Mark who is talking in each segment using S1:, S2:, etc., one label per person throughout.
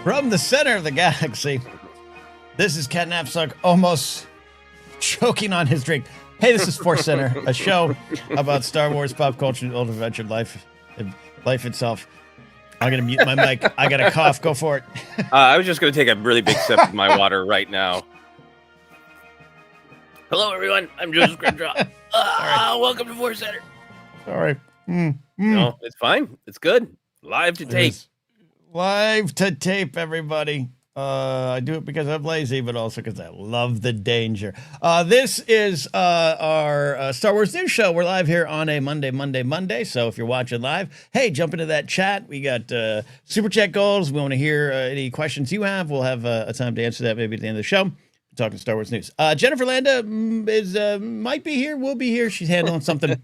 S1: From the center of the galaxy, this is Ken Napzok, almost choking on his drink. Hey, this is ForceCenter, a show about Star Wars, pop culture, old adventure, life itself. I'm going to mute my mic. I got a cough. Go for it.
S2: I was just going to take a really big sip of my water right now. Hello, everyone. I'm Joseph Scrimshaw. Welcome to ForceCenter.
S1: Sorry.
S2: No, it's fine. It's good. Live to tape.
S1: Live to tape, everybody. I do it because I'm lazy, but also because I love the danger. This is our Star Wars news show. We're live here on a Monday. So if you're watching live, hey, jump into that chat. We got super chat goals. We want to hear any questions you have. We'll have a time to answer that maybe at the end of the show. We're talking Star Wars news. Jennifer Landa might be here. Will be here. She's handling something.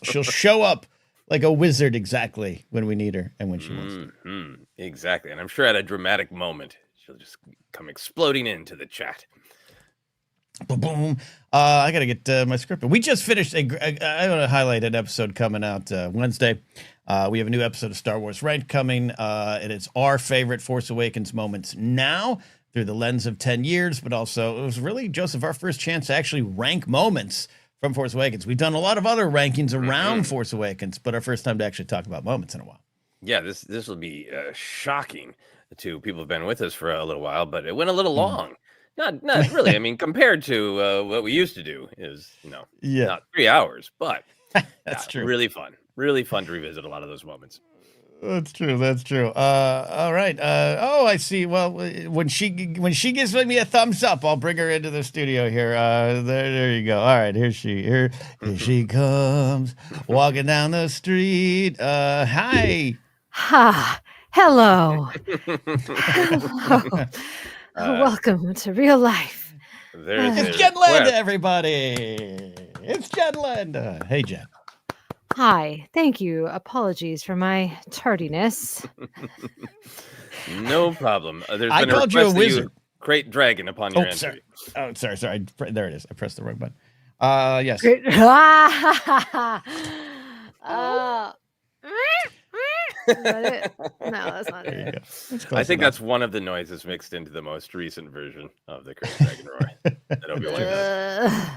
S1: She'll show up like a wizard exactly when we need her and when she wants to.
S2: Exactly. And I'm sure at a dramatic moment, she'll just come exploding into the chat.
S1: Boom, boom. I got to get my script. We just finished. I want to highlight an episode coming out Wednesday. We have a new episode of Star Wars Ranked coming. And it's our favorite Force Awakens moments now through the lens of 10 years. But also, it was really, Joseph, our first chance to actually rank moments from Force Awakens. We've done a lot of other rankings around Force Awakens, but our first time to actually talk about moments in a while.
S2: Yeah, this will be shocking to people who've been with us for a little while, but it went a little long. Not really. I mean, compared to what we used to do is, not 3 hours, but
S1: that's true.
S2: Really fun. Really fun to revisit a lot of those moments.
S1: That's true. All right. I see. Well, when she gives me a thumbs up, I'll bring her into the studio here. There you go. All right. Here she comes walking down the street. Hi.
S3: Hello. Hello. Welcome to real life.
S1: It's Jen Landa, everybody. It's Jen Landa. Hey, Jen.
S3: Hi, thank you. Apologies for my tardiness.
S2: No problem.
S1: I called you a wizard.
S2: Great dragon upon your entry.
S1: Sorry. There it is. I pressed the wrong button. Yes.
S3: Is that it? No, that's not it.
S2: I think that's one of the noises mixed into the most recent version of the Great Dragon Roar.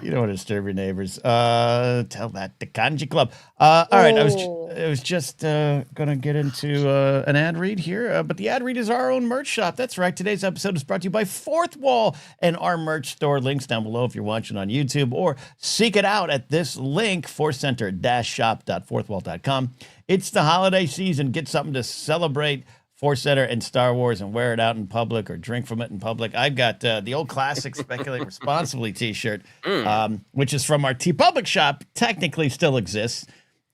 S1: You don't want to disturb your neighbors. Tell that to Kanji Club. All right, I was just gonna get into an ad read here, but the ad read is our own merch shop. That's right. Today's episode is brought to you by Fourth Wall and our merch store. Links down below if you're watching on YouTube, or seek it out at this link: ForceCenter-shop.fourthwall.com. It's the holiday season. Get something to celebrate ForceCenter and Star Wars and wear it out in public or drink from it in public. I've got the old classic Speculate Responsibly t-shirt, which is from our TeePublic shop. Technically still exists,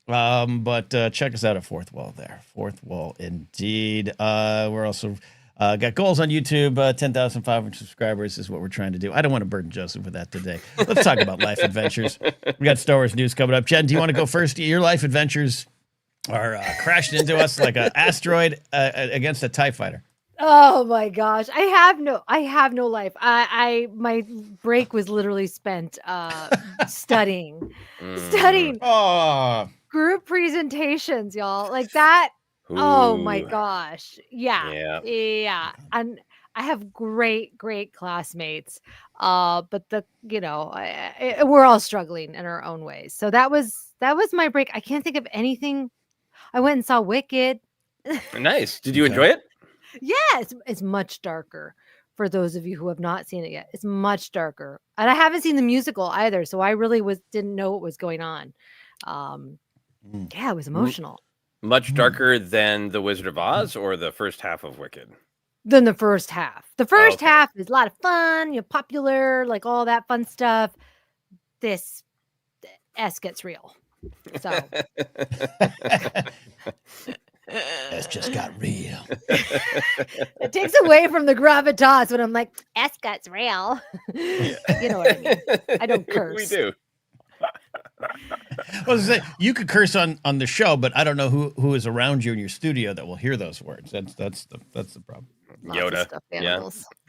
S1: but check us out at Fourth Wall there. Fourth Wall indeed. We're also got goals on YouTube. 10,500 subscribers is what we're trying to do. I don't want to burden Joseph with that today. Let's talk about life adventures. We got Star Wars news coming up. Jen, do you want to go first? Your life adventures are crashed into us like an asteroid against a TIE fighter.
S3: Oh my gosh. I have no life. My break was literally spent studying.
S1: Oh,
S3: Group presentations, y'all. Like that. Ooh. Oh my gosh. Yeah. And I have great classmates. But we're all struggling in our own ways. So that was my break. I can't think of anything. I went and saw Wicked.
S2: Nice. Did you enjoy it?
S3: Yeah, it's much darker. For those of you who have not seen it yet, it's much darker, and I haven't seen the musical either, so I really didn't know what was going on. Yeah, it was emotional.
S2: Much darker than The Wizard of Oz, or the first half of Wicked?
S3: Than the first half. The first half is a lot of fun, popular, like all that fun stuff. This S gets real. So
S1: it's just got real.
S3: It takes away from the gravitas when I'm like, S gets real. You know what I mean? I don't curse.
S2: We do.
S1: Well, you could curse on the show, but I don't know who is around you in your studio that will hear those words. That's the problem.
S2: Yoda.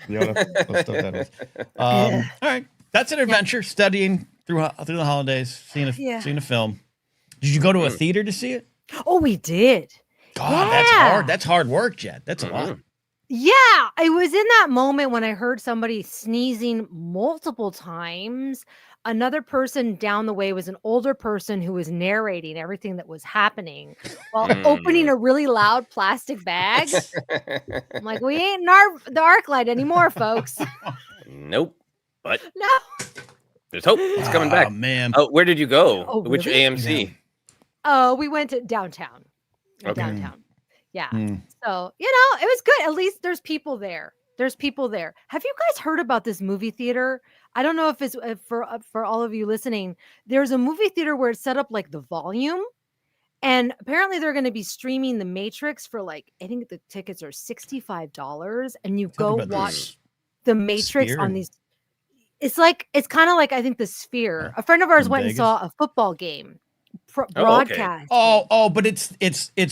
S1: Yoda. All right, that's an adventure. Studying through the holidays, seeing a film. Did you go to a theater to see it?
S3: Oh, we did.
S1: God, that's hard. That's hard work, Jen. That's a lot.
S3: Yeah, it was in that moment when I heard somebody sneezing multiple times. Another person down the way was an older person who was narrating everything that was happening while opening a really loud plastic bag. I'm like, we ain't in the arc light anymore, folks.
S2: Nope. But
S3: no.
S2: There's hope. It's coming back.
S1: Oh, man.
S2: Oh, where did you go?
S3: Oh,
S2: Which
S3: really?
S2: AMC?
S1: Yeah.
S3: Oh, we went to downtown.
S2: Okay.
S3: Downtown. Yeah. So, it was good. At least there's people there. Have you guys heard about this movie theater? I don't know if it's for all of you listening. There's a movie theater where it's set up like the Volume. And apparently they're going to be streaming The Matrix for like, I think the tickets are $65 and you go watch The Matrix on these. It's kind of like, I think the Sphere. A friend of ours went and saw a football game broadcast.
S1: Oh, but it's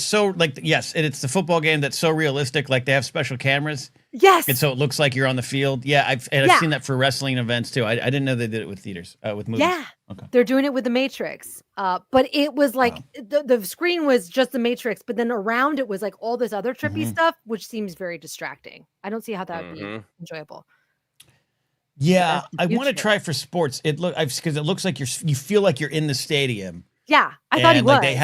S1: so like, yes, and it's the football game that's so realistic. Like they have special cameras.
S3: Yes.
S1: And so it looks like you're on the field. Yeah, I've seen that for wrestling events too. I didn't know they did it with theaters, with movies.
S3: Yeah. Okay. They're doing it with The Matrix. But it was like the screen was just The Matrix, but then around it was like all this other trippy stuff, which seems very distracting. I don't see how that would be enjoyable.
S1: Yeah, I want to try for sports. Because it looks like you feel like you're in the stadium.
S3: Yeah, I thought he was.
S1: Like they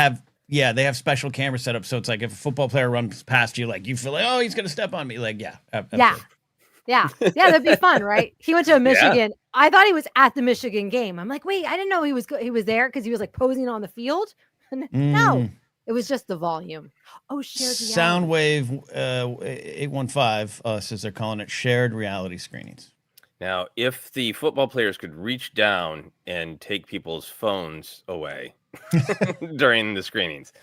S1: have special camera set up, so it's like if a football player runs past you, like you feel like, oh, he's gonna step on me. Like, yeah, that'd be fun, right? He went to Michigan. Yeah. I thought he was at the Michigan game. I'm like, wait, I didn't know he was there because he was like posing on the field. No, it was just the Volume. Oh, shared reality. Soundwave 815 says they're calling it shared reality screenings.
S2: Now, if the football players could reach down and take people's phones away during the screenings,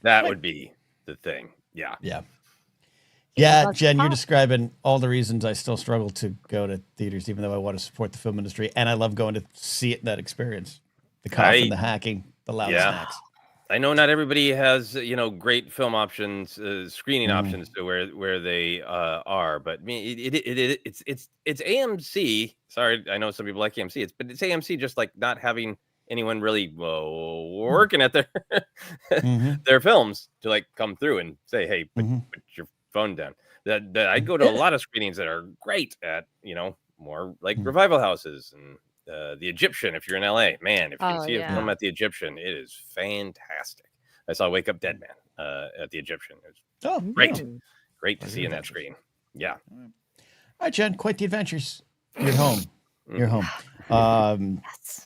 S2: that would be the thing. Yeah.
S1: Yeah, Jen, you're describing all the reasons I still struggle to go to theaters, even though I want to support the film industry. And I love going to see it, that experience. The coughing, the hacking, the loud snacks.
S2: I know not everybody has, great film options, screening options to where they are, but it's AMC. Sorry, I know some people like AMC. It's AMC just like not having anyone really working at their their films to like come through and say, hey, put your phone down. That I go to a lot of screenings that are great at more like revival houses and. The Egyptian, if you're in LA, man, if you can see a film at the Egyptian, it is fantastic. I saw Wake Up Dead Man at the Egyptian. It was great to see in that screen. Yeah.
S1: All right, Jen, quite the adventures. You're home. You're home.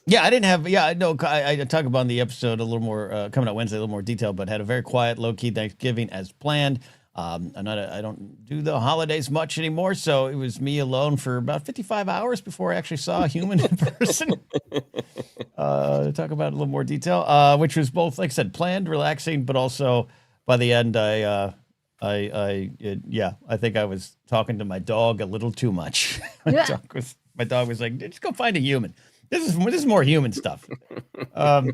S1: Yeah, I didn't have. Yeah, no, I talk about in the episode a little more coming out Wednesday, a little more detail, but had a very quiet, low key Thanksgiving as planned. I don't do the holidays much anymore, so it was me alone for about 55 hours before I actually saw a human in person. Talk about it in a little more detail, which was both, like I said, planned, relaxing, but also by the end, I think I was talking to my dog a little too much. My dog was like, just go find a human. This is more human stuff. That's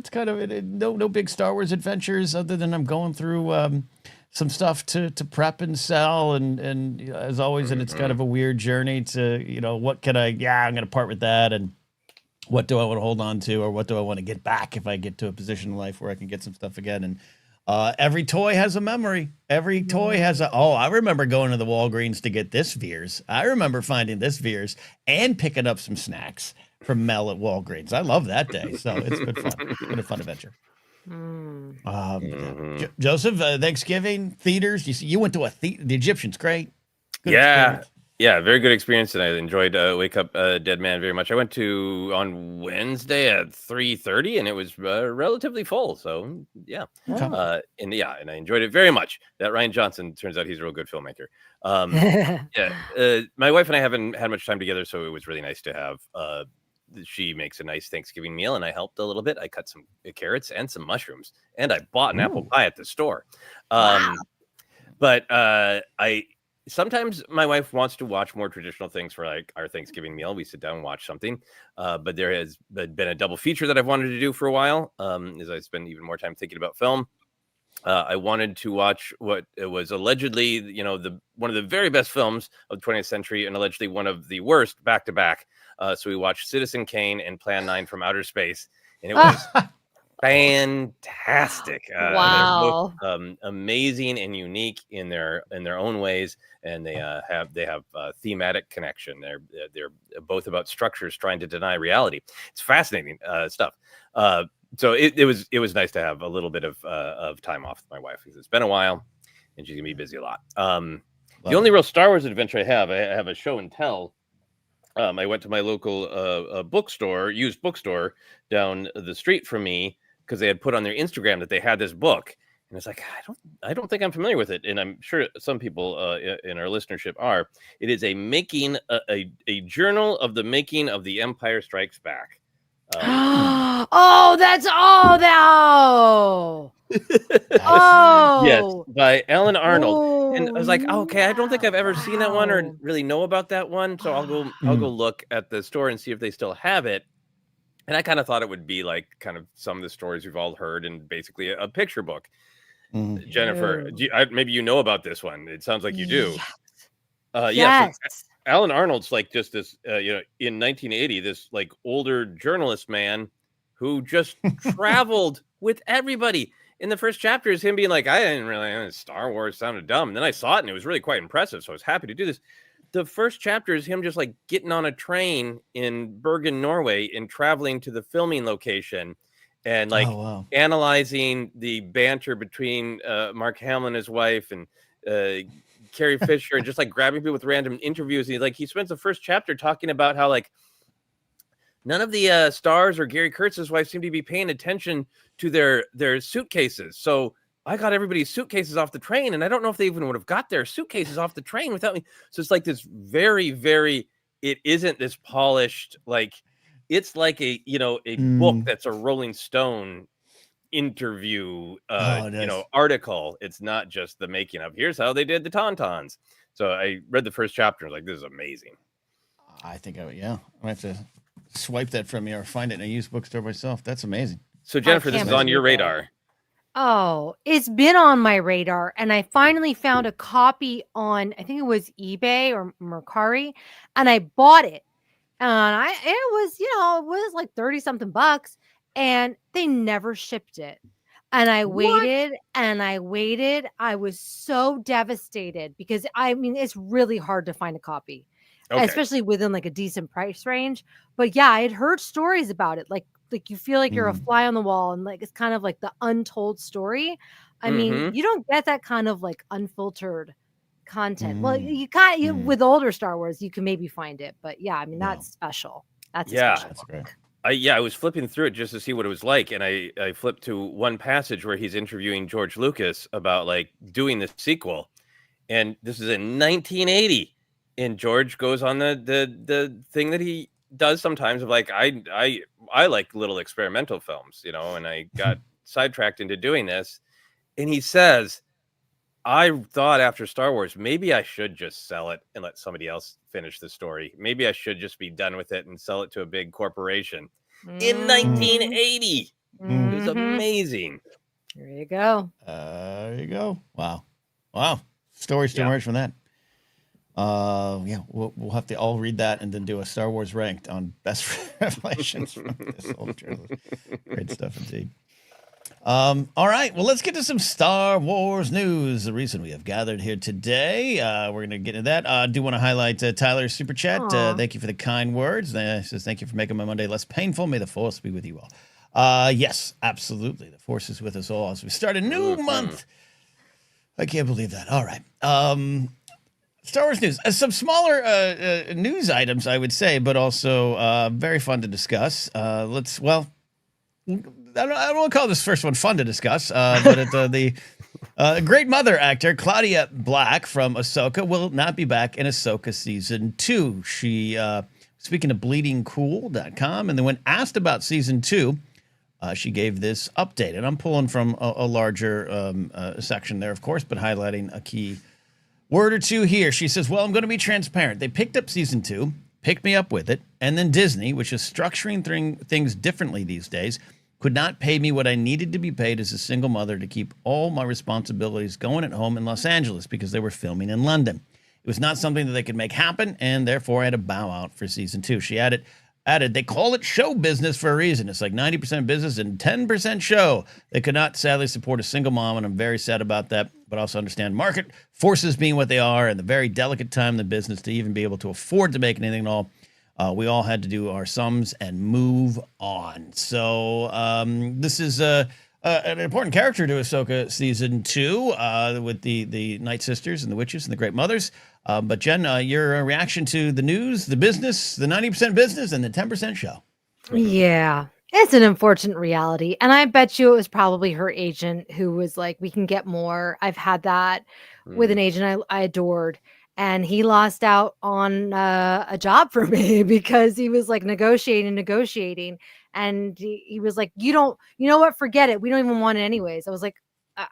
S1: kind of it. No big Star Wars adventures other than I'm going through some stuff to prep and sell and as always, and it's kind of a weird journey to, what can I'm going to part with that, and what do I want to hold on to, or what do I want to get back if I get to a position in life where I can get some stuff again. And every toy has a memory. Every toy has I remember going to the Walgreens to get this Veers. I remember finding this Veers and picking up some snacks from Mel at Walgreens. I love that day. So it's good fun. It's been a fun adventure. Joseph, Thanksgiving, theaters. You went to the Egyptian's great. Good experience.
S2: Yeah, very good experience, and I enjoyed Wake Up Dead Man very much. I went to on Wednesday at 3:30, and it was relatively full. So yeah, and I enjoyed it very much. That Rian Johnson, turns out he's a real good filmmaker. My wife and I haven't had much time together, so it was really nice to have. She makes a nice Thanksgiving meal, and I helped a little bit. I cut some carrots and some mushrooms, and I bought an apple pie at the store. But sometimes my wife wants to watch more traditional things for like our Thanksgiving meal. We sit down and watch something. But there has been a double feature that I've wanted to do for a while. As I spend even more time thinking about film. I wanted to watch what it was allegedly, one of the very best films of the 20th century and allegedly one of the worst back to back. So we watched Citizen Kane and Plan 9 from Outer Space. And it was fantastic. They're both
S3: Wow.
S2: amazing and unique in their own ways, and they have thematic connection. They're both about structures trying to deny reality. It's fascinating stuff. So it was nice to have a little bit of time off with my wife, because it's been a while, and she's gonna be busy a lot. The only real Star Wars adventure I have a show and tell. I went to my local bookstore, used bookstore down the street from me, because they had put on their Instagram that they had this book, and it's like, I don't think I'm familiar with it, and I'm sure some people in our listenership are. It is a journal of the making of The Empire Strikes Back.
S3: Oh, that's
S2: yes, by Alan Arnold. And I was like, okay, I don't think I've ever seen that one or really know about that one, so I'll go look at the store and see if they still have it. And I kind of thought it would be like kind of some of the stories we've all heard, and basically a picture book. Jennifer, maybe you know about this one. It sounds like you do.
S3: Yes.
S2: So Alan Arnold's like just this, in 1980, this like older journalist man who just traveled with everybody. In the first chapter is him being like, I didn't really, Star Wars sounded dumb. And then I saw it and it was really quite impressive. So I was happy to do this. The first chapter is him just like getting on a train in Bergen, Norway, and traveling to the filming location, and like analyzing the banter between Mark Hamill and his wife and Carrie Fisher, and just like grabbing people with random interviews. And he spends the first chapter talking about how like none of the stars or Gary Kurtz's wife seem to be paying attention to their suitcases. So I got everybody's suitcases off the train, and I don't know if they even would have got their suitcases off the train without me. So it's like this very, very, it isn't this polished, like it's like a book that's a Rolling Stone interview, article. It's not just the making of, here's how they did the Tauntauns. So I read the first chapter and was like, this is amazing.
S1: I think I have to swipe that from you or find it in a used bookstore myself. That's amazing.
S2: So Jennifer, this is on your radar.
S3: Oh, it's been on my radar, and I finally found a copy on, I think it was eBay or Mercari, and I bought it. And it was like 30 something bucks, and they never shipped it. And I waited and I waited. I was so devastated because it's really hard to find a copy, especially within like a decent price range. But yeah, I had heard stories about it. Like you feel like you're a fly on the wall, and like it's kind of like the untold story. I mean, you don't get that kind of like unfiltered content. Well, you can't with older Star Wars, you can maybe find it, but yeah, I mean that's special. That's
S1: that's great.
S2: I was flipping through it just to see what it was like, and I flipped to one passage where he's interviewing George Lucas about like doing the sequel, and this is in 1980, and George goes on the thing that he does sometimes of like I like little experimental films, and I got sidetracked into doing this, and he says, I thought after Star Wars, maybe I should just sell it and let somebody else finish the story. Maybe I should just be done with it and sell it to a big corporation. In 1980. It was amazing.
S3: There you go.
S1: There you go. Wow. Stories to emerge from that. We'll have to all read that and then do a Star Wars ranked on best revelations from this old journalist. Great stuff indeed. All right, well, let's get to some Star Wars news. The reason we have gathered here today, we're going to get into that. I do want to highlight Tyler's super chat. Thank you for the kind words. He says, thank you for making my Monday less painful. May the Force be with you all. Yes, absolutely. The Force is with us all as we start a new month. I can't believe that. All right. Star Wars news. Some smaller news items, I would say, but also very fun to discuss. I don't want to call this first one fun to discuss, but the great mother actor Claudia Black from Ahsoka will not be back in Ahsoka season 2. She, speaking to bleedingcool.com, and then when asked about season 2, she gave this update. And I'm pulling from a larger section there, of course, but highlighting a key word or two here. She says, well, I'm going to be transparent. They picked up season 2, picked me up with it, and then Disney, which is structuring things differently these days, could not pay me what I needed to be paid as a single mother to keep all my responsibilities going at home in Los Angeles because they were filming in London. It was not something that they could make happen, and therefore I had to bow out for season 2. She added, added, they call it show business for a reason. It's like 90% business and 10% show. They could not sadly support a single mom, and I'm very sad about that, but also understand market forces being what they are and the very delicate time in the business to even be able to afford to make anything at all. We all had to do our sums and move on. So this is an important character to Ahsoka season 2 with the Night Sisters and the witches and the Great Mothers. But Jen, your reaction to the news, the business, the 90% business, and the 10% show.
S3: Yeah, it's an unfortunate reality. And I bet you it was probably her agent who was like, we can get more. I've had that with an agent I adored. And he lost out on a job for me because he was like negotiating. And he was like, you know what? Forget it. We don't even want it anyways. I was like,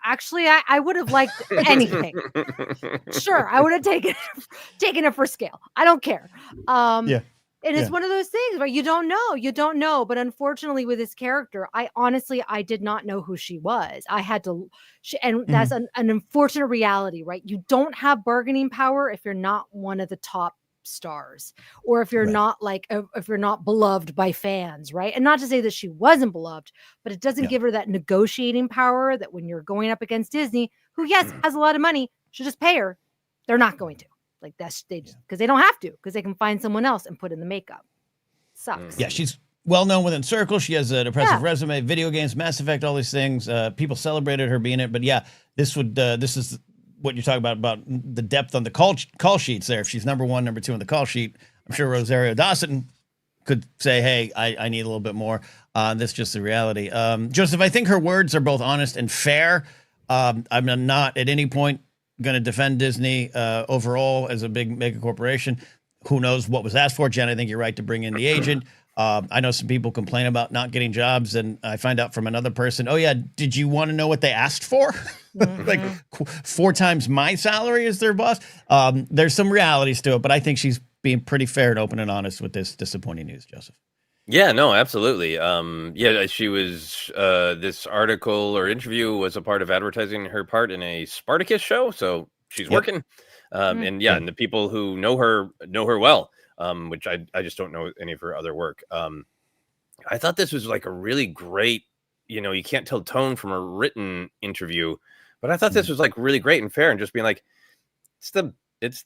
S3: actually, I would have liked anything. Sure, I would have taken it for scale. I don't care. Yeah. It is one of those things where you don't know. But unfortunately, with this character, I did not know who she was. I had to, and that's an unfortunate reality, right? You don't have bargaining power if you're not one of the top stars, or if you're not if you're not beloved by fans, right? And not to say that she wasn't beloved, but it doesn't give her that negotiating power that when you're going up against Disney, who has a lot of money, should just pay her. They're not going to. Like that's because they don't have to, because they can find someone else and put in the makeup. Sucks.
S1: Yeah, she's well known within circles. She has an impressive resume, video games, Mass Effect, all these things. People celebrated her being it, but yeah, this is what you're talking about the depth on the call sheets there. If she's number 1, number 2 on the call sheet, I'm sure Rosario Dawson could say, hey, I need a little bit more. That's just the reality. Joseph, I think her words are both honest and fair. I'm not at any point going to defend Disney overall as a big mega corporation. Who knows what was asked for? Jen, I think you're right to bring in the agent. I know some people complain about not getting jobs, and I find out from another person, oh yeah, did you want to know what they asked for? Like 4 times my salary as their boss. There's some realities to it, but I think she's being pretty fair and open and honest with this disappointing news, Joseph.
S2: Yeah, no, absolutely. She was, this article or interview was a part of advertising her part in a Spartacus show. So she's working. And the people who know her well, which I just don't know any of her other work. I thought this was like a really great, you can't tell tone from a written interview, but I thought this was like really great and fair, and just being like, it's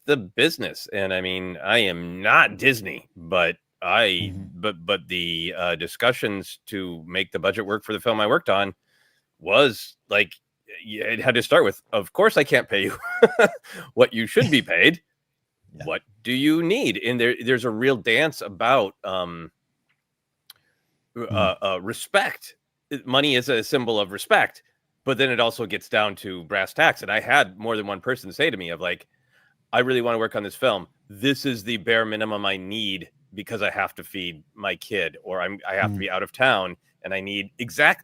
S2: the business. And I mean, I am not Disney, but but the discussions to make the budget work for the film I worked on was like, it had to start with, of course I can't pay you what you should be paid. What do you need? And there's a real dance about respect. Money is a symbol of respect, but then it also gets down to brass tacks. And I had more than one person say to me of like, I really want to work on this film. This is the bare minimum I need, because I have to feed my kid, or I have to be out of town, and I need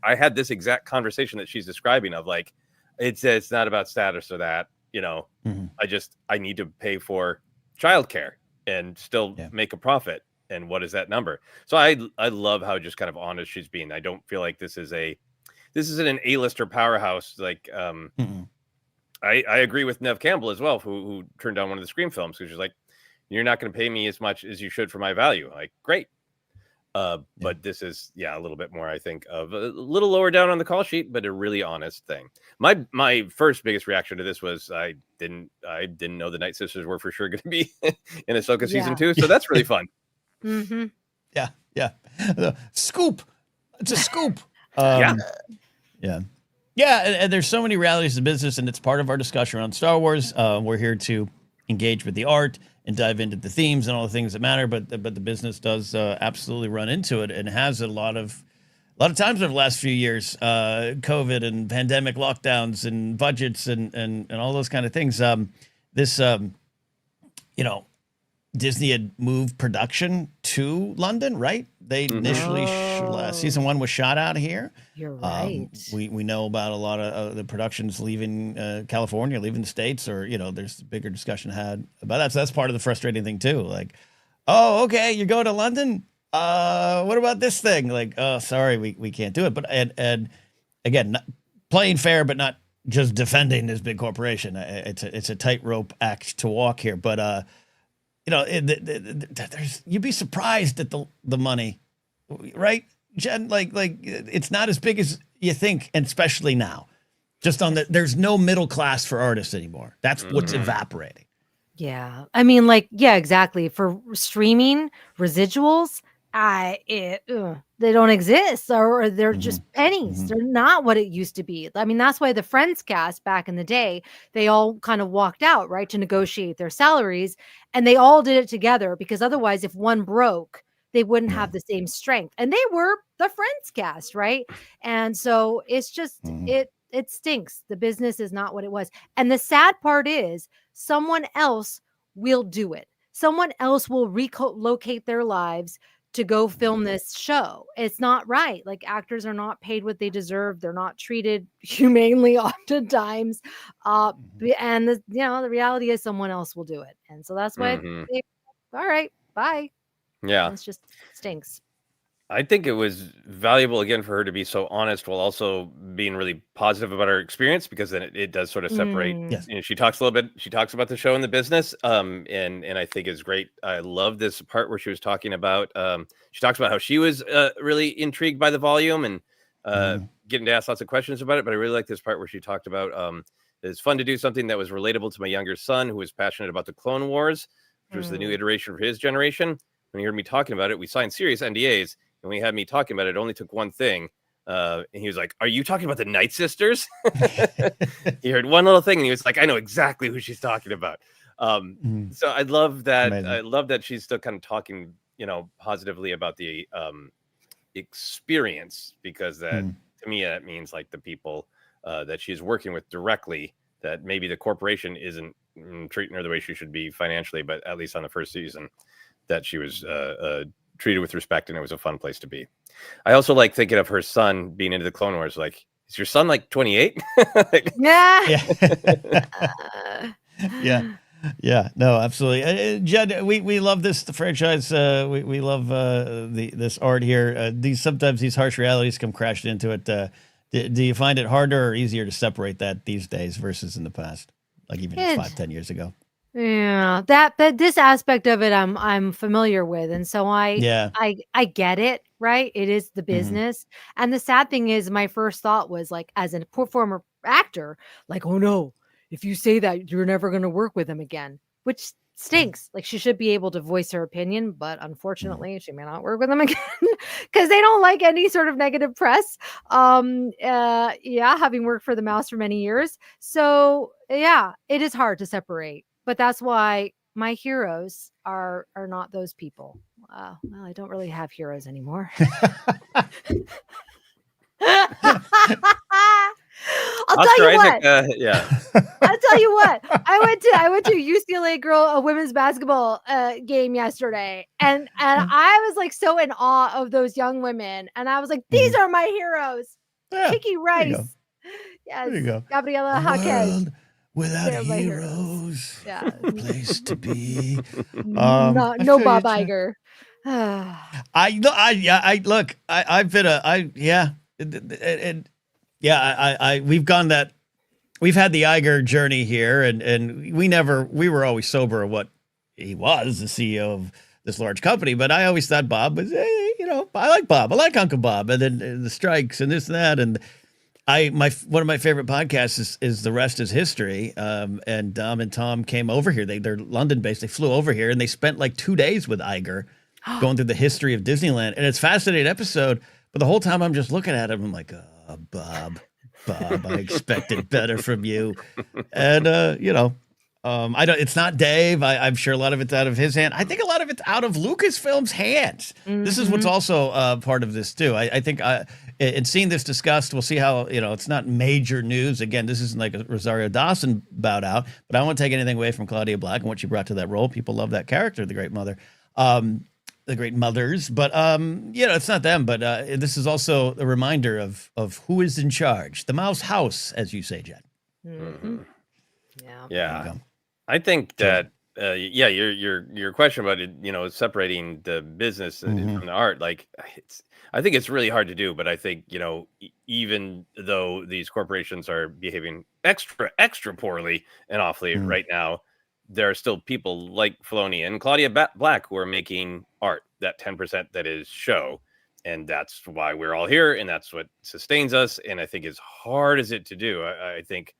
S2: I had this exact conversation that she's describing of like, it's not about status or that, I need to pay for childcare and still make a profit. And what is that number? So I love how just kind of honest she's being. I don't feel like this isn't an A-lister powerhouse. Like, I agree with Nev Campbell as well, who turned down one of the Scream films, because she's like, you're not going to pay me as much as you should for my value. Like, great. But this is, a little bit more, I think, of a little lower down on the call sheet, but a really honest thing. My first biggest reaction to this was I didn't know the Night Sisters were for sure going to be in Ahsoka season 2. So that's really fun.
S1: Yeah. Scoop. It's a scoop.
S2: Yeah.
S1: And there's so many realities of business, and it's part of our discussion around Star Wars. We're here to engage with the art and dive into the themes and all the things that matter, but the business does absolutely run into it, and has a lot of times over the last few years, COVID and pandemic lockdowns and budgets and all those kind of things. Disney had moved production to London, right? They initially season 1 was shot out of here.
S3: You're right.
S1: We know about a lot of the productions leaving California, leaving the States, or there's a bigger discussion had about that. So that's part of the frustrating thing too. Like, oh, okay, you're going to London. What about this thing? Like, oh, sorry, we can't do it. But and again, playing fair, but not just defending this big corporation. It's a tightrope act to walk here, but. you'd be surprised at the money, right, Jen? Like it's not as big as you think, and especially now. Just on there's no middle class for artists anymore. That's what's evaporating.
S3: Yeah. I mean, exactly. For streaming residuals, they don't exist, or they're just pennies. They're not what it used to be. I mean, that's why the Friends cast back in the day, they all kind of walked out, right, to negotiate their salaries, and they all did it together, because otherwise, if one broke, they wouldn't have the same strength. And they were the Friends cast, right? And so it's just it stinks. The business is not what it was. And the sad part is, someone else will do it. Someone else will relocate their lives to go film this show. It's not right. Like, actors are not paid what they deserve. They're not treated humanely oftentimes. And the reality is, someone else will do it. And so that's why all right, bye.
S2: Yeah.
S3: It just stinks.
S2: I think it was valuable, again, for her to be so honest while also being really positive about her experience, because then it does sort of separate.
S1: Yes.
S2: She talks a little bit. She talks about the show and the business, and I think it's great. I love this part where she was talking about. She talks about how she was really intrigued by the volume and getting to ask lots of questions about it. But I really like this part where she talked about it's fun to do something that was relatable to my younger son, who was passionate about the Clone Wars, which was the new iteration for his generation. When he heard me talking about it, we signed serious NDAs. And when he had me talking about it, it only took one thing. And he was like, "Are you talking about the Night Sisters?" He heard one little thing and he was like, "I know exactly who she's talking about." So I love that. Amazing. I love that she's still kind of talking, positively about the experience, because that to me, that means like the people that she's working with directly, that maybe the corporation isn't treating her the way she should be financially, but at least on the first season, that she was treated with respect, and it was a fun place to be. I also like thinking of her son being into the Clone Wars. Like, is your son like 28?
S1: Yeah. No, absolutely. Jed, we love this franchise. We love this art here. Sometimes these harsh realities come crashing into it. Do you find it harder or easier to separate that these days versus in the past, like even 5-10 years ago?
S3: Yeah, that this aspect of it, I'm familiar with, and so I get it, right? It is the business, and the sad thing is, my first thought was, like, as a former actor, like, oh no, if you say that, you're never going to work with him again, which stinks. Like, she should be able to voice her opinion, but unfortunately, she may not work with him again because they don't like any sort of negative press. Having worked for the Mouse for many years, so yeah, it is hard to separate. But that's why my heroes are not those people. Well, I don't really have heroes anymore. I'll tell you what. I'll tell you what. I went to UCLA women's basketball game yesterday, and I was like so in awe of those young women, and I was like, these are my heroes. Kiki Rice, yes, there you go. Gabriela Jaquez.
S1: Without heroes, place to be.
S3: No Bob Iger.
S1: We've gone that. We've had the Iger journey here, and we were always sober of what he was, the CEO of this large company. But I always thought Bob was, I like Bob, I like Uncle Bob, and then the strikes and this and that, and. One of my favorite podcasts is The Rest is History. And Dom and Tom came over here. They're London based. They flew over here and they spent like 2 days with Iger going through the history of Disneyland. And it's a fascinating episode. But the whole time I'm just looking at him. I'm like, oh, Bob, I expected better from you. And, it's not Dave. I'm sure a lot of it's out of his hand. I think a lot of it's out of Lucasfilm's hands. This is what's also part of this too. I think in seeing this discussed, we'll see how, it's not major news. Again, this isn't like a Rosario Dawson bowed out, but I don't want to take anything away from Claudia Black and what she brought to that role. People love that character, the Great Mother, the Great Mothers. But, it's not them. But this is also a reminder of who is in charge. The Mouse House, as you say, Jen.
S2: Yeah. I think that, your question about it, separating the business from the art, like I think it's really hard to do, but I think, even though these corporations are behaving extra poorly and awfully right now, there are still people like Filoni and Claudia Black who are making art, that 10% that is show. And that's why we're all here. And that's what sustains us. And I think as hard as it to do, I think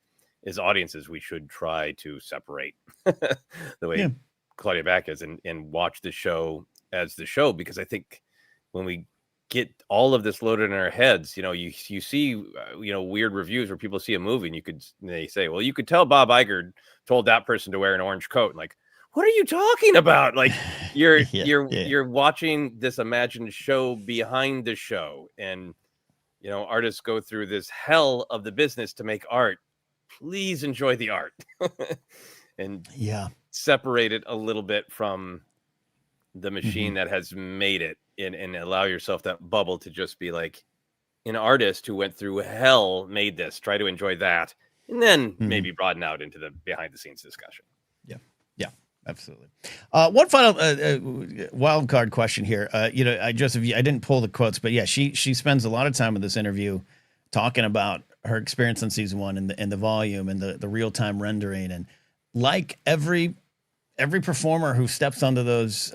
S2: as audiences, we should try to separate the way Claudia Black is and watch the show as the show. Because I think when we get all of this loaded in our heads, you see, weird reviews where people see a movie and they say, well, you could tell Bob Iger told that person to wear an orange coat. And like, what are you talking about? Like you're watching this imagined show behind the show, and artists go through this hell of the business to make art. Please enjoy the art and separate it a little bit from the machine that has made it, and allow yourself that bubble to just be like an artist who went through hell made this. Try to enjoy that, and then maybe broaden out into the behind the scenes discussion.
S1: Absolutely. One final wild card question here. I didn't pull the quotes, but she spends a lot of time in this interview talking about her experience on season 1 and the volume and the real time rendering, and like every performer who steps onto those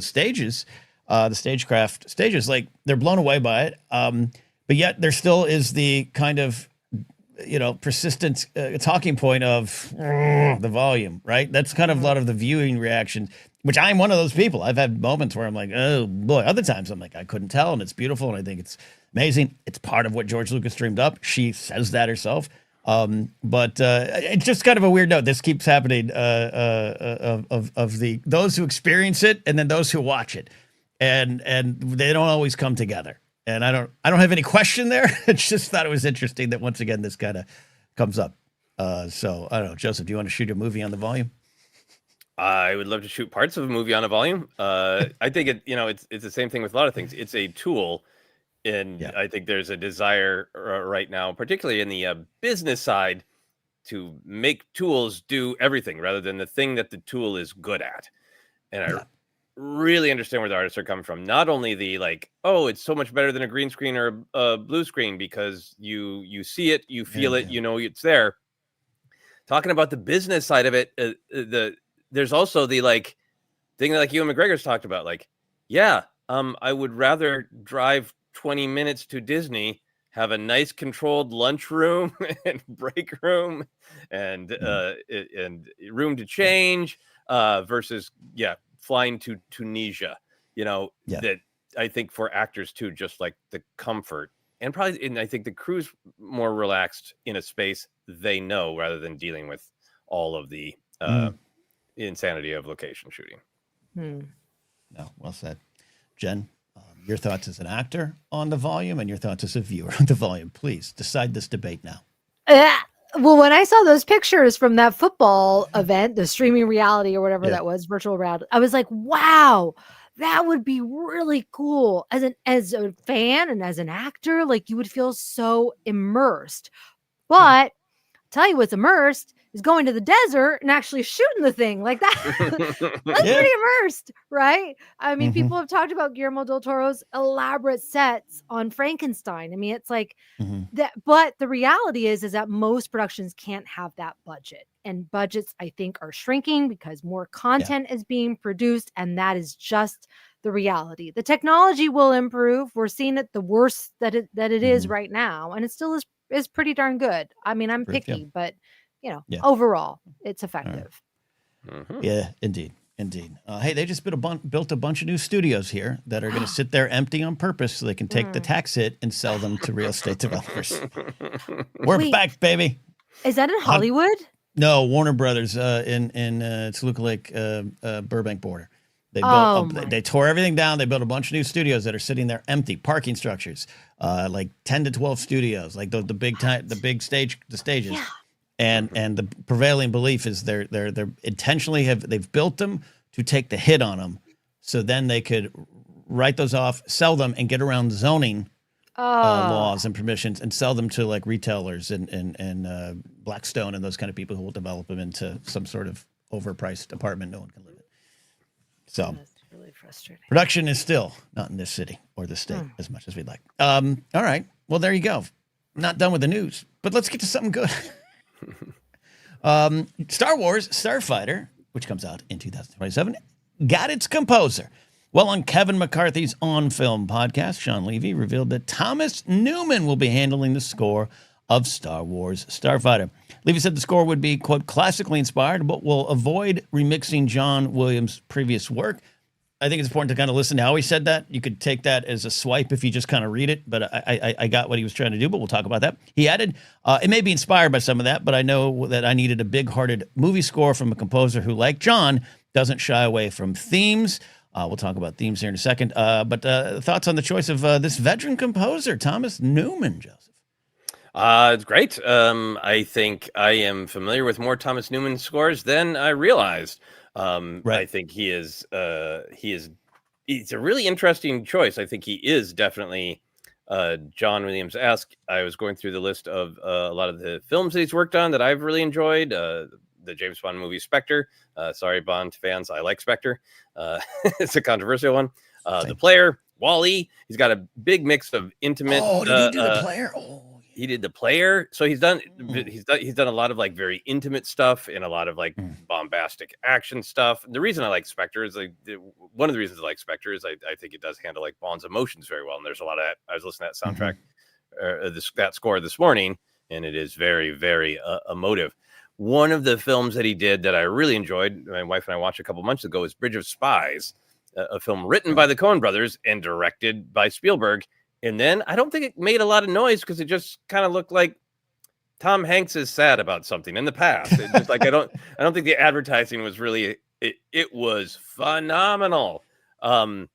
S1: stages, the stagecraft stages, like they're blown away by it. But yet there still is the kind of persistent talking point of the volume, right? That's kind of a lot of the viewing reaction, which I'm one of those people. I've had moments where I'm like, oh boy. Other times I'm like, I couldn't tell, and it's beautiful, and I think it's amazing. It's part of what George Lucas dreamed up. She says that herself. But it's just kind of a weird note. This keeps happening of those who experience it and then those who watch it, and they don't always come together. And I don't have any question there. It's just thought it was interesting that once again this kind of comes up. So I don't know, Joseph, do you want to shoot a movie on the volume?
S2: I would love to shoot parts of a movie on a volume. I think it's the same thing with a lot of things. It's a tool, and I think there's a desire right now, particularly in the business side, to make tools do everything rather than the thing that the tool is good at. And I really understand where the artists are coming from. Not only the like, oh, it's so much better than a green screen or a blue screen because you see it, you feel it, it's there. Talking about the business side of it, there's also the like thing that like Ewan McGregor's talked about. Like, I would rather drive 20 minutes to Disney, have a nice controlled lunchroom and break room and room to change versus flying to Tunisia, that I think for actors too, just like the comfort and I think the crew's more relaxed in a space they know rather than dealing with all of the insanity of location shooting.
S1: No, well said. Jen, your thoughts as an actor on the volume and your thoughts as a viewer on the volume. Please decide this debate now.
S3: Well, when I saw those pictures from that football event, the streaming reality or whatever that was, virtual reality, I was like, wow, that would be really cool. As a fan and as an actor, like you would feel so immersed. But tell you what's immersed is going to the desert and actually shooting the thing like that. That's pretty immersed, right? I mean, people have talked about Guillermo del Toro's elaborate sets on Frankenstein. I mean, it's like that, but the reality is that most productions can't have that budget, and budgets I think are shrinking because more content is being produced, and that is just the reality. The technology will improve. We're seeing it the worst that it is right now, and it still is pretty darn good. I mean, I'm picky, but overall, it's effective.
S1: Yeah, indeed. Hey, they just built a bunch of new studios here that are going to sit there empty on purpose so they can take the tax hit and sell them to real estate developers. We're back, baby.
S3: Is that in Hollywood?
S1: No, Warner Brothers in Toluca Lake, Burbank border. They built. They tore everything down. They built a bunch of new studios that are sitting there empty, parking structures, like 10 to 12 studios, like the stages. Yeah. And the prevailing belief is they're intentionally they've built them to take the hit on them, so then they could write those off, sell them, and get around zoning laws and permissions, and sell them to like retailers and Blackstone and those kind of people who will develop them into some sort of overpriced apartment no one can live in. So that's really frustrating. Production is still not in this city or this state as much as we'd like. All right, well there you go. Not done with the news, but let's get to something good. Star Wars Starfighter, which comes out in 2027, got its composer. Well, on Kevin McCarthy's On Film podcast, Sean Levy revealed that Thomas Newman will be handling the score of Star Wars Starfighter. Levy said the score would be, quote, classically inspired, but will avoid remixing John Williams' previous work. I think it's important to kind of listen to how he said that. You could take that as a swipe if you just kind of read it, but I got what he was trying to do, but we'll talk about that. He added, it may be inspired by some of that, but I know that I needed a big-hearted movie score from a composer who, like John, doesn't shy away from themes. We'll talk about themes here in a second. But thoughts on the choice of this veteran composer, Thomas Newman, Joseph?
S2: It's great. I think I am familiar with more Thomas Newman scores than I realized. Right. I think he's a really interesting choice. I think he is definitely John Williams-esque. I was going through the list of a lot of the films that he's worked on that I've really enjoyed. The James Bond movie Spectre. Sorry, Bond fans, I like Spectre. It's a controversial one. The Player, Wall-E. He's got a big mix of intimate.
S1: Oh, did he do The Player? Oh.
S2: He did The Player, so he's done a lot of like very intimate stuff and a lot of like bombastic action stuff. The reason I like Spectre is one of the reasons I like Spectre is I think it does handle like Bond's emotions very well. And there's a lot of that. I was listening to that soundtrack, that score this morning, and it is very, very emotive. One of the films that he did that I really enjoyed, my wife and I watched a couple months ago, is Bridge of Spies, a film written by the Coen brothers and directed by Spielberg. And then I don't think it made a lot of noise because it just kind of looked like Tom Hanks is sad about something in the past. It just like I don't think the advertising was really it was phenomenal. And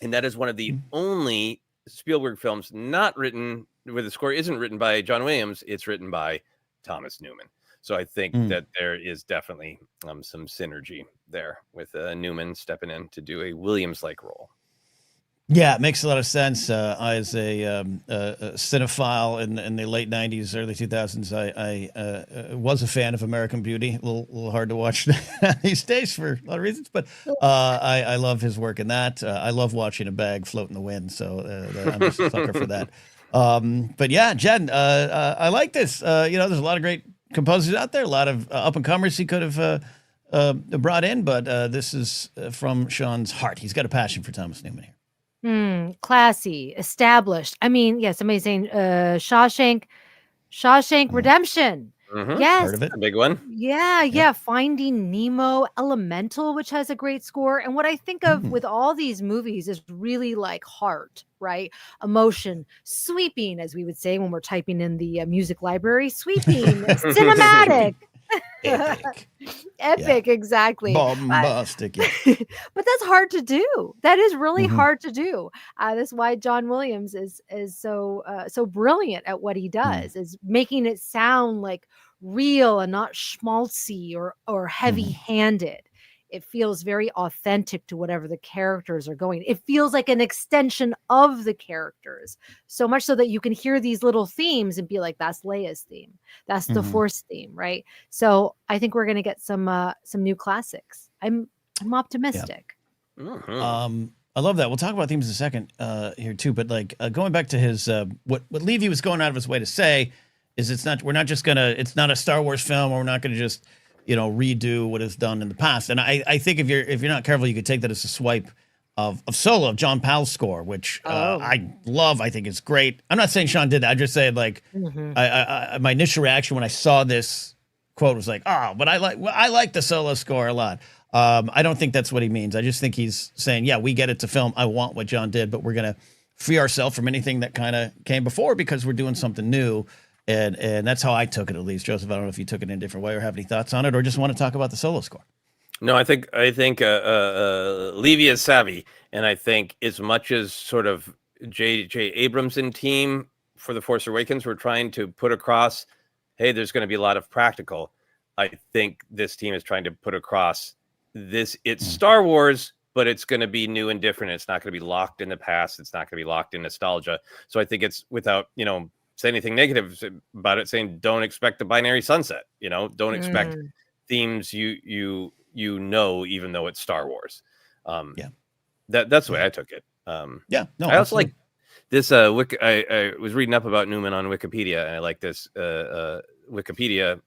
S2: that is one of the only Spielberg films not written where the score isn't written by John Williams, it's written by Thomas Newman. So I think that there is definitely some synergy there with Newman stepping in to do a Williams-like role.
S1: Yeah, it makes a lot of sense. As a cinephile in the late 90s, early 2000s, I was a fan of American Beauty. A little hard to watch these days for a lot of reasons, but I love his work in that. I love watching a bag float in the wind, so I'm just a sucker for that. But yeah, Jen, I like this. There's a lot of great composers out there, a lot of up-and-comers he could have brought in, but this is from Sean's heart. He's got a passion for Thomas Newman here.
S3: Classy, established. I mean, yes, somebody's saying Shawshank Redemption. Yes,
S2: heard of it? A big one.
S3: Yeah. Finding Nemo, Elemental, which has a great score. And what I think of with all these movies is really like heart, right? Emotion, sweeping, as we would say when we're typing in the music library, sweeping, cinematic. Epic, exactly.
S1: Bombastic.
S3: But that's hard to do. That is really hard to do. That's why John Williams is so brilliant at what he does, is making it sound like real and not schmaltzy or heavy-handed. It feels very authentic to whatever the characters are going. It feels like an extension of the characters, so much so that you can hear these little themes and be like, that's Leia's theme. That's the Force theme, right? So I think we're going to get some new classics. I'm optimistic.
S1: Yeah. I love that. We'll talk about themes in a second here too, but like going back to his what Levy was going out of his way to say is it's not a Star Wars film, or we're not going to just redo what is done in the past. And I think if you're not careful, you could take that as a swipe of Solo, of John Powell's score, which I love. I think it's great. I'm not saying Sean did that. I just said like my initial reaction when I saw this quote was like, but I like the Solo score a lot. I don't think that's what he means. I just think he's saying, yeah, we get it to film. I want what John did, but we're going to free ourselves from anything that kind of came before because we're doing something new. And that's how I took it, at least. Joseph, I don't know if you took it in a different way or have any thoughts on it, or just want to talk about the Solo score.
S2: No, I think Levy is savvy, and I think as much as sort of J.J. Abrams and team for The Force Awakens were trying to put across, hey, there's going to be a lot of practical. I think this team is trying to put across this. It's Star Wars, but it's going to be new and different. It's not going to be locked in the past. It's not going to be locked in nostalgia. So I think it's without say anything negative about it, saying don't expect the binary sunset, don't expect themes you even though it's Star Wars. That's the way I took it. I also like this I was reading up about Newman on Wikipedia, and I like this Wikipedia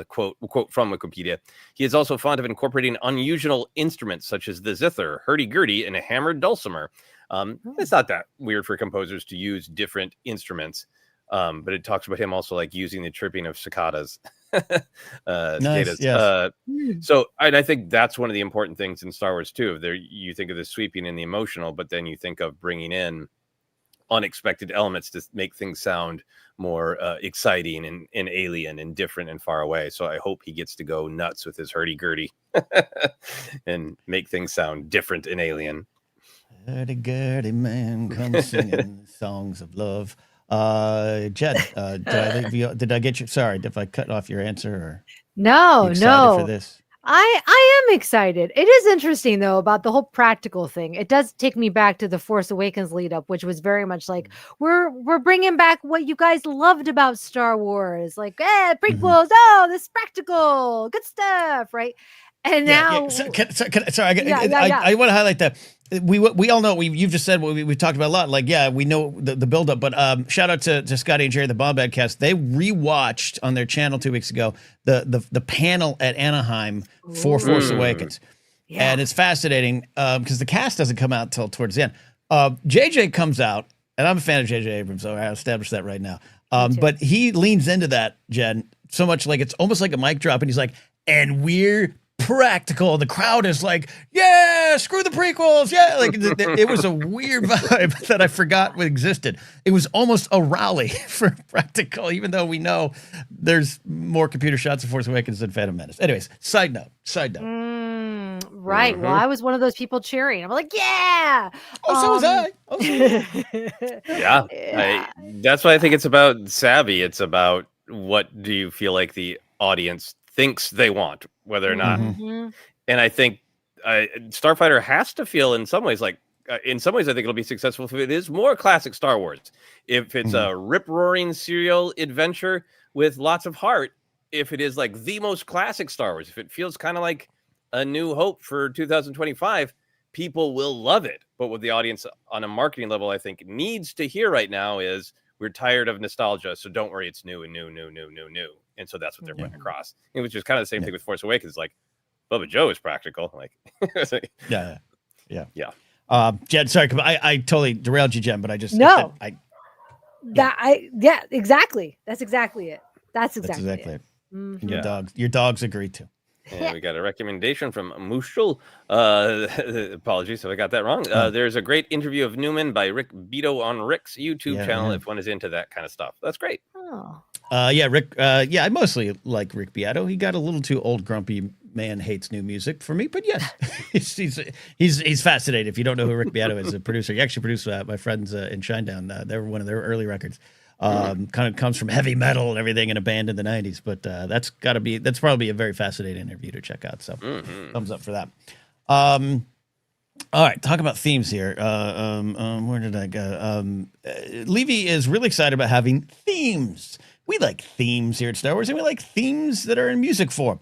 S2: quote from Wikipedia. He is also fond of incorporating unusual instruments such as the zither, hurdy-gurdy, and a hammered dulcimer. It's not that weird for composers to use different instruments, but it talks about him also like using the chirping of cicadas.
S1: Nice, yes.
S2: So I think that's one of the important things in Star Wars too. There, you think of the sweeping and the emotional, but then you think of bringing in unexpected elements to make things sound more exciting and alien and different and far away. So I hope he gets to go nuts with his hurdy-gurdy and make things sound different and alien.
S1: Hurdy-gurdy man comes singing songs of love. Jen, did I get you? Sorry, if I cut off your answer? Or
S3: no.
S1: For this?
S3: I am excited. It is interesting though about the whole practical thing. It does take me back to the Force Awakens lead up, which was very much like we're bringing back what you guys loved about Star Wars, like prequels. Oh, this practical, good stuff, right? And now,
S1: sorry, I want to highlight that we all know you've just said what we talked about a lot. Like, we know the build up, but shout out to Scotty and Jerry, the Bombad cast. They rewatched on their channel 2 weeks ago the panel at Anaheim for Force Awakens, and it's fascinating because the cast doesn't come out till towards the end. JJ comes out, and I'm a fan of JJ Abrams, so I established that right now. But he leans into that, Jen, so much like it's almost like a mic drop, and he's like, "And we're practical." The crowd is like, yeah, screw the prequels. Yeah, like it was a weird vibe that I forgot existed. It was almost a rally for practical, even though we know there's more computer shots of Force Awakens than Phantom Menace. Anyways, side note.
S3: Right. Mm-hmm. Well, I was one of those people cheering. I'm like, yeah.
S1: So was I.
S2: Yeah. That's why I think it's about savvy. It's about what do you feel like the audience thinks they want, whether or not. And I think Starfighter has to feel in some ways like, I think it'll be successful if it is more classic Star Wars. If it's a rip-roaring serial adventure with lots of heart, if it is like the most classic Star Wars, if it feels kind of like A New Hope for 2025, people will love it. But what the audience on a marketing level, I think, needs to hear right now is we're tired of nostalgia, so don't worry, it's new and new. And so that's what they're putting across. Which is kind of the same thing with Force Awakens. Like, Bubba Joe is practical. Like,
S1: yeah. Jen, sorry, I totally derailed you, Jen, but I just
S3: exactly. That's exactly it. That's exactly it.
S1: And your dogs agree too.
S2: And we got a recommendation from Mushel. Apologies if I got that wrong. There's a great interview of Newman by Rick Beato on Rick's YouTube channel if one is into that kind of stuff. That's great.
S1: Rick. I mostly like Rick Beato. He got a little too old, grumpy man, hates new music for me. But yes, he's fascinating. If you don't know who Rick Beato is, a producer. He actually produced my friends in Shinedown. They were one of their early records. Kind of comes from heavy metal and everything in a band in the 90s, but that's probably a very fascinating interview to check out. So thumbs up for that. All right, talk about themes here. Where did I go? Levy is really excited about having themes. We like themes here at Star Wars, and we like themes that are in music form.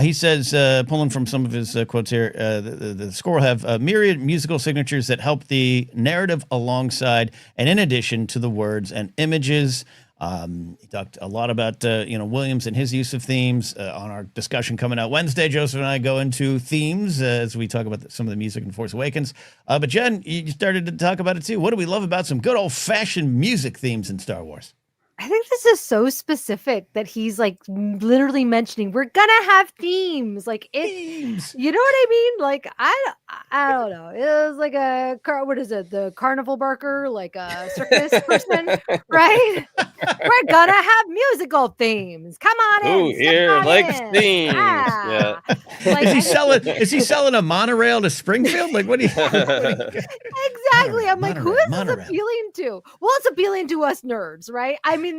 S1: He says, pulling from some of his quotes here, the score will have myriad musical signatures that help the narrative alongside and in addition to the words and images. He talked a lot about Williams and his use of themes on our discussion coming out Wednesday. Joseph and I go into themes as we talk about some of the music in Force Awakens. But Jen, you started to talk about it too. What do we love about some good old-fashioned music themes in Star Wars?
S3: I think this is so specific that he's like literally mentioning we're gonna have themes. Like themes. You know what I mean? Like I don't know. It was like the carnival barker, like a circus person, right? We're gonna have musical themes. Come on in.
S2: Who here likes themes? Yeah.
S3: Like,
S1: is he selling a monorail to Springfield? Like what do you
S3: Exactly. I'm like, who is this appealing to? Well, it's appealing to us nerds, right? I mean,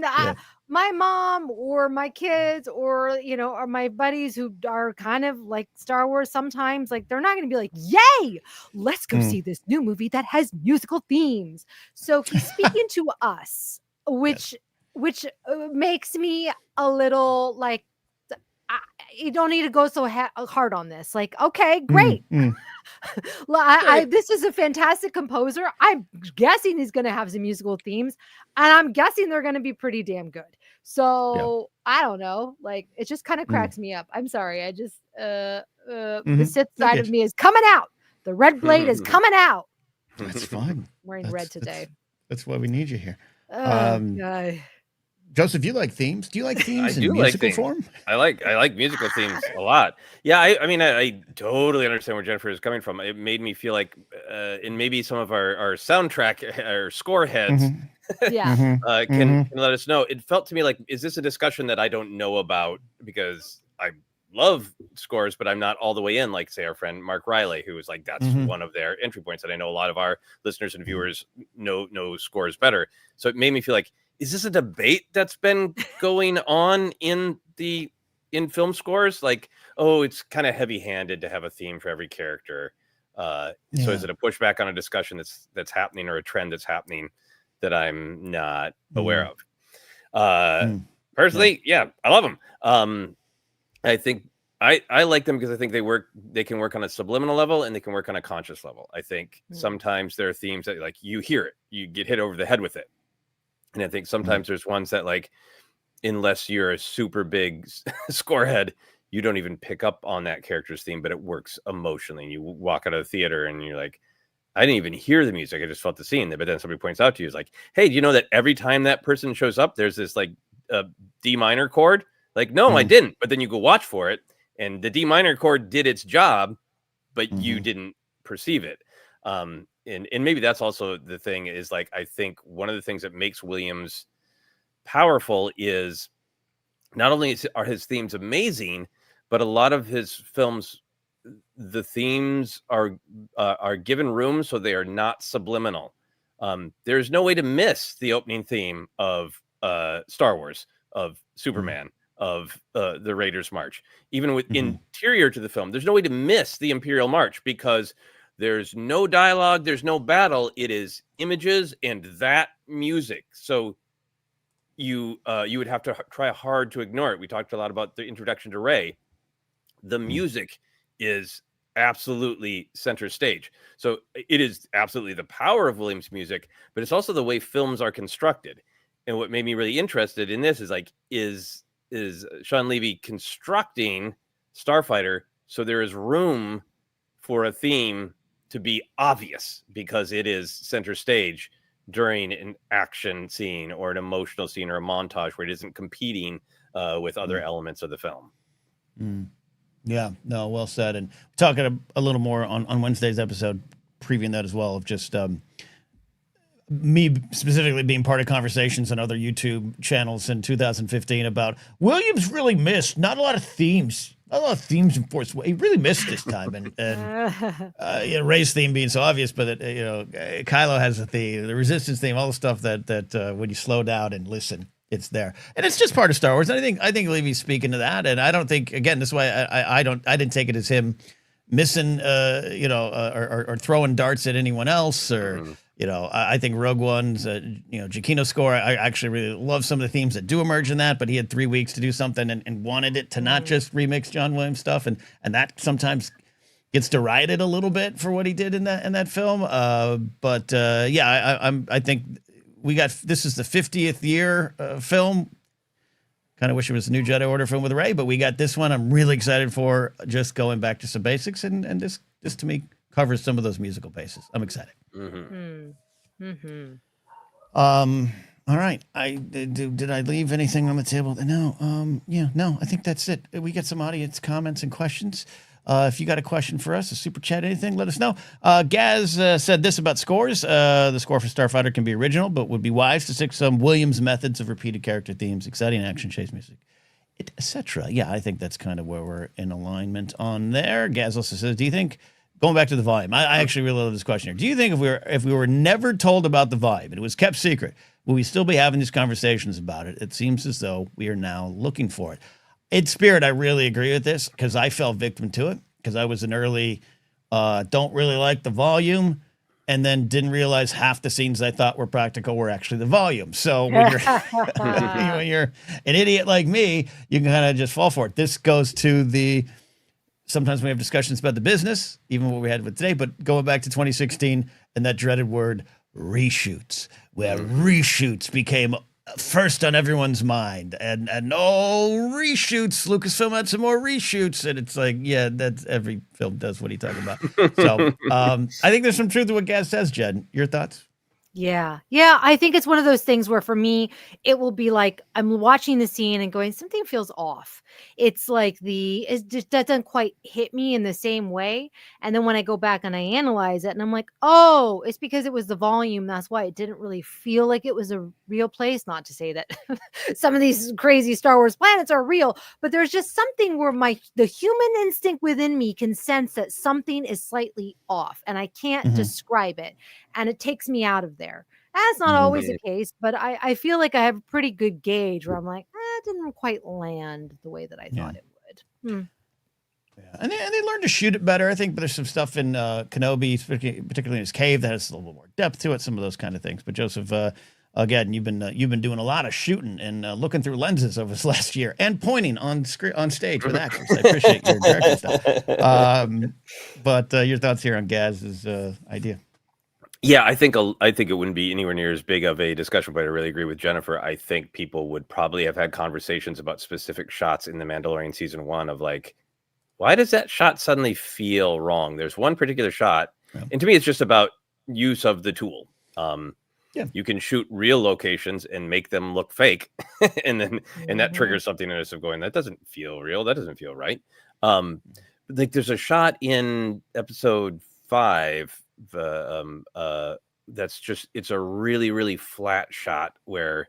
S3: my mom or my kids or or my buddies who are kind of like Star Wars sometimes, like they're not going to be like, yay, let's go see this new movie that has musical themes. So he's speaking to us, which makes me a little like, you don't need to go so hard on this. Like, okay, great. This is a fantastic composer. I'm guessing he's going to have some musical themes, and I'm guessing they're going to be pretty damn good. So I don't know. Like, it just kind of cracks me up. I'm sorry. I just the Sith side of me is coming out. The red blade is coming out.
S1: That's fine.
S3: I'm wearing red today.
S1: That's why we need you here.
S3: God.
S1: Joseph, you like themes? Do you like themes in musical form?
S2: I like musical themes a lot. Yeah, I mean, I totally understand where Jennifer is coming from. It made me feel like, and maybe some of our soundtrack or score heads can let us know. It felt to me like, is this a discussion that I don't know about because I love scores, but I'm not all the way in, like, say, our friend Mark Riley, who is like, that's one of their entry points. And I know a lot of our listeners and viewers know scores better. So it made me feel like, is this a debate that's been going on in film scores? Like, oh, it's kind of heavy-handed to have a theme for every character. So is it a pushback on a discussion that's happening, or a trend that's happening that I'm not aware of? Personally, I love them. I think I like them because I think they can work on a subliminal level and they can work on a conscious level. I think sometimes there are themes that, like, you hear it, you get hit over the head with it. And I think sometimes there's ones that, like, unless you're a super big score head, you don't even pick up on that character's theme, but it works emotionally. And you walk out of the theater and you're like, I didn't even hear the music. I just felt the scene. But then somebody points out to you, is like, hey, do you know that every time that person shows up, there's this, like, D minor chord? Like, no, I didn't. But then you go watch for it, and the D minor chord did its job, but you didn't perceive it. And maybe that's also the thing, is, like, I think one of the things that makes Williams powerful is not only are his themes amazing, but a lot of his films, the themes are given room, so they are not subliminal. There's no way to miss the opening theme of Star Wars, of Superman, of the Raiders March. Even with interior to the film, there's no way to miss the Imperial March, because there's no dialogue, there's no battle. It is images and that music. So you would have to try hard to ignore it. We talked a lot about the introduction to Rey. The music is absolutely center stage. So it is absolutely the power of Williams' music, but it's also the way films are constructed. And what made me really interested in this is, like, is Sean Levy constructing Starfighter so there is room for a theme to be obvious, because it is center stage during an action scene or an emotional scene or a montage where it isn't competing with other elements of the film.
S1: Yeah, no, well said. And talking a little more on Wednesday's episode, previewing that as well, of just me specifically being part of conversations on other YouTube channels in 2015 about Williams really missed not a lot of themes. A lot of themes in Force. He really missed this time, and Rey's theme being so obvious, but Kylo has a theme, the Resistance theme, all the stuff that when you slow down and listen, it's there, and it's just part of Star Wars. And I think Levy's speaking to that, and I don't think, again, this is why I didn't take it as him missing, or throwing darts at anyone else, or. I think Rogue One's, Giacchino's score, I actually really love some of the themes that do emerge in that, but he had 3 weeks to do something and wanted it to not just remix John Williams stuff. And that sometimes gets derided a little bit for what he did in that film. I think this is the 50th year film. Kind of wish it was a new Jedi Order film with Rey, but we got this one. I'm really excited for, just going back to some basics. And this to me covers some of those musical bases. I'm excited. All right. Did I leave anything on the table? No. No, I think that's it. We got some audience comments and questions. If you got a question for us, a super chat, anything, let us know. Gaz said this about scores. The score for Starfighter can be original, but would be wise to stick some Williams methods of repeated character themes, exciting action, chase music, etc. Yeah, I think that's kind of where we're in alignment on there. Gaz also says, do you think, going back to the volume, I actually really love this question here. Do you think if we were never told about the volume and it was kept secret, will we still be having these conversations about it? It seems as though we are now looking for it. In spirit, I really agree with this, because I fell victim to it, because I was an early don't really like the volume, and then didn't realize half the scenes I thought were practical were actually the volume. So when you're an idiot like me, you can kind of just fall for it. This goes to sometimes we have discussions about the business, even what we had with today, but going back to 2016 and that dreaded word reshoots, where reshoots became first on everyone's mind, and no reshoots. Lucasfilm had some more reshoots, and it's like, yeah, that's every film does what he's talking about. So I think there's some truth to what Gaz says. Jen, your thoughts?
S3: Yeah. I think it's one of those things where for me, it will be like I'm watching the scene and going, something feels off. It's like it just doesn't quite hit me in the same way. And then when I go back and I analyze it, and I'm like, oh, it's because it was the volume. That's why it didn't really feel like it was a real place. Not to say that some of these crazy Star Wars planets are real, but there's just something where the human instinct within me can sense that something is slightly off, and I can't describe it. And it takes me out of there. That's not always the case, but I feel like I have a pretty good gauge where I'm like, it didn't quite land the way that I thought it would.
S1: Yeah. And they learned to shoot it better. I think there's some stuff in Kenobi, particularly in his cave, that has a little more depth to it, some of those kind of things. But Joseph, again, you've been doing a lot of shooting and looking through lenses over this last year and pointing on stage with actors. I appreciate your directing stuff. But your thoughts here on Gaz's idea?
S2: Yeah, I think it wouldn't be anywhere near as big of a discussion, but I really agree with Jennifer. I think people would probably have had conversations about specific shots in The Mandalorian season 1 of like, why does that shot suddenly feel wrong? There's one particular shot, and to me, it's just about use of the tool. You can shoot real locations and make them look fake, and that triggers something in us of going, that doesn't feel real. That doesn't feel right. Like there's a shot in episode 5. That's just, it's a really, really flat shot where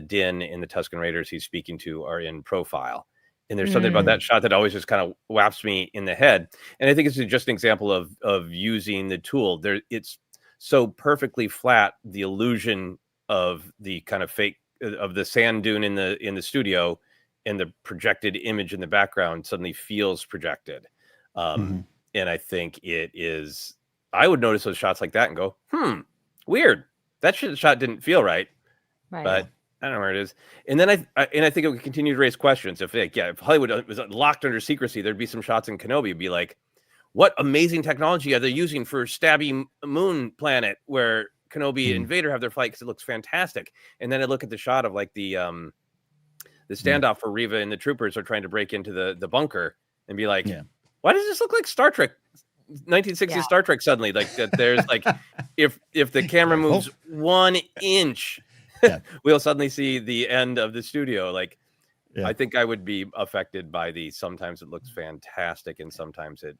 S2: Din and the Tusken Raiders he's speaking to are in profile. And there's something about that shot that always just kind of whaps me in the head. And I think it's just an example of using the tool. It's so perfectly flat, the illusion of the kind of fake of the sand dune in the studio and the projected image in the background suddenly feels projected. And I think it is, I would notice those shots like that and go, weird. That shot didn't feel right. But I don't know where it is. And then I think it would continue to raise questions. If Hollywood was locked under secrecy, there'd be some shots in Kenobi. It'd be like, what amazing technology are they using for Stabby Moon planet where Kenobi and Vader have their fight? Because it looks fantastic. And then I look at the shot of like the standoff where Reva and the troopers are trying to break into the bunker and be like, why does this look like Star Trek? 1960s Star Trek suddenly, like that. There's like, if the camera moves 1 inch, we'll suddenly see the end of the studio. Like, I think I would be affected by sometimes it looks fantastic and sometimes it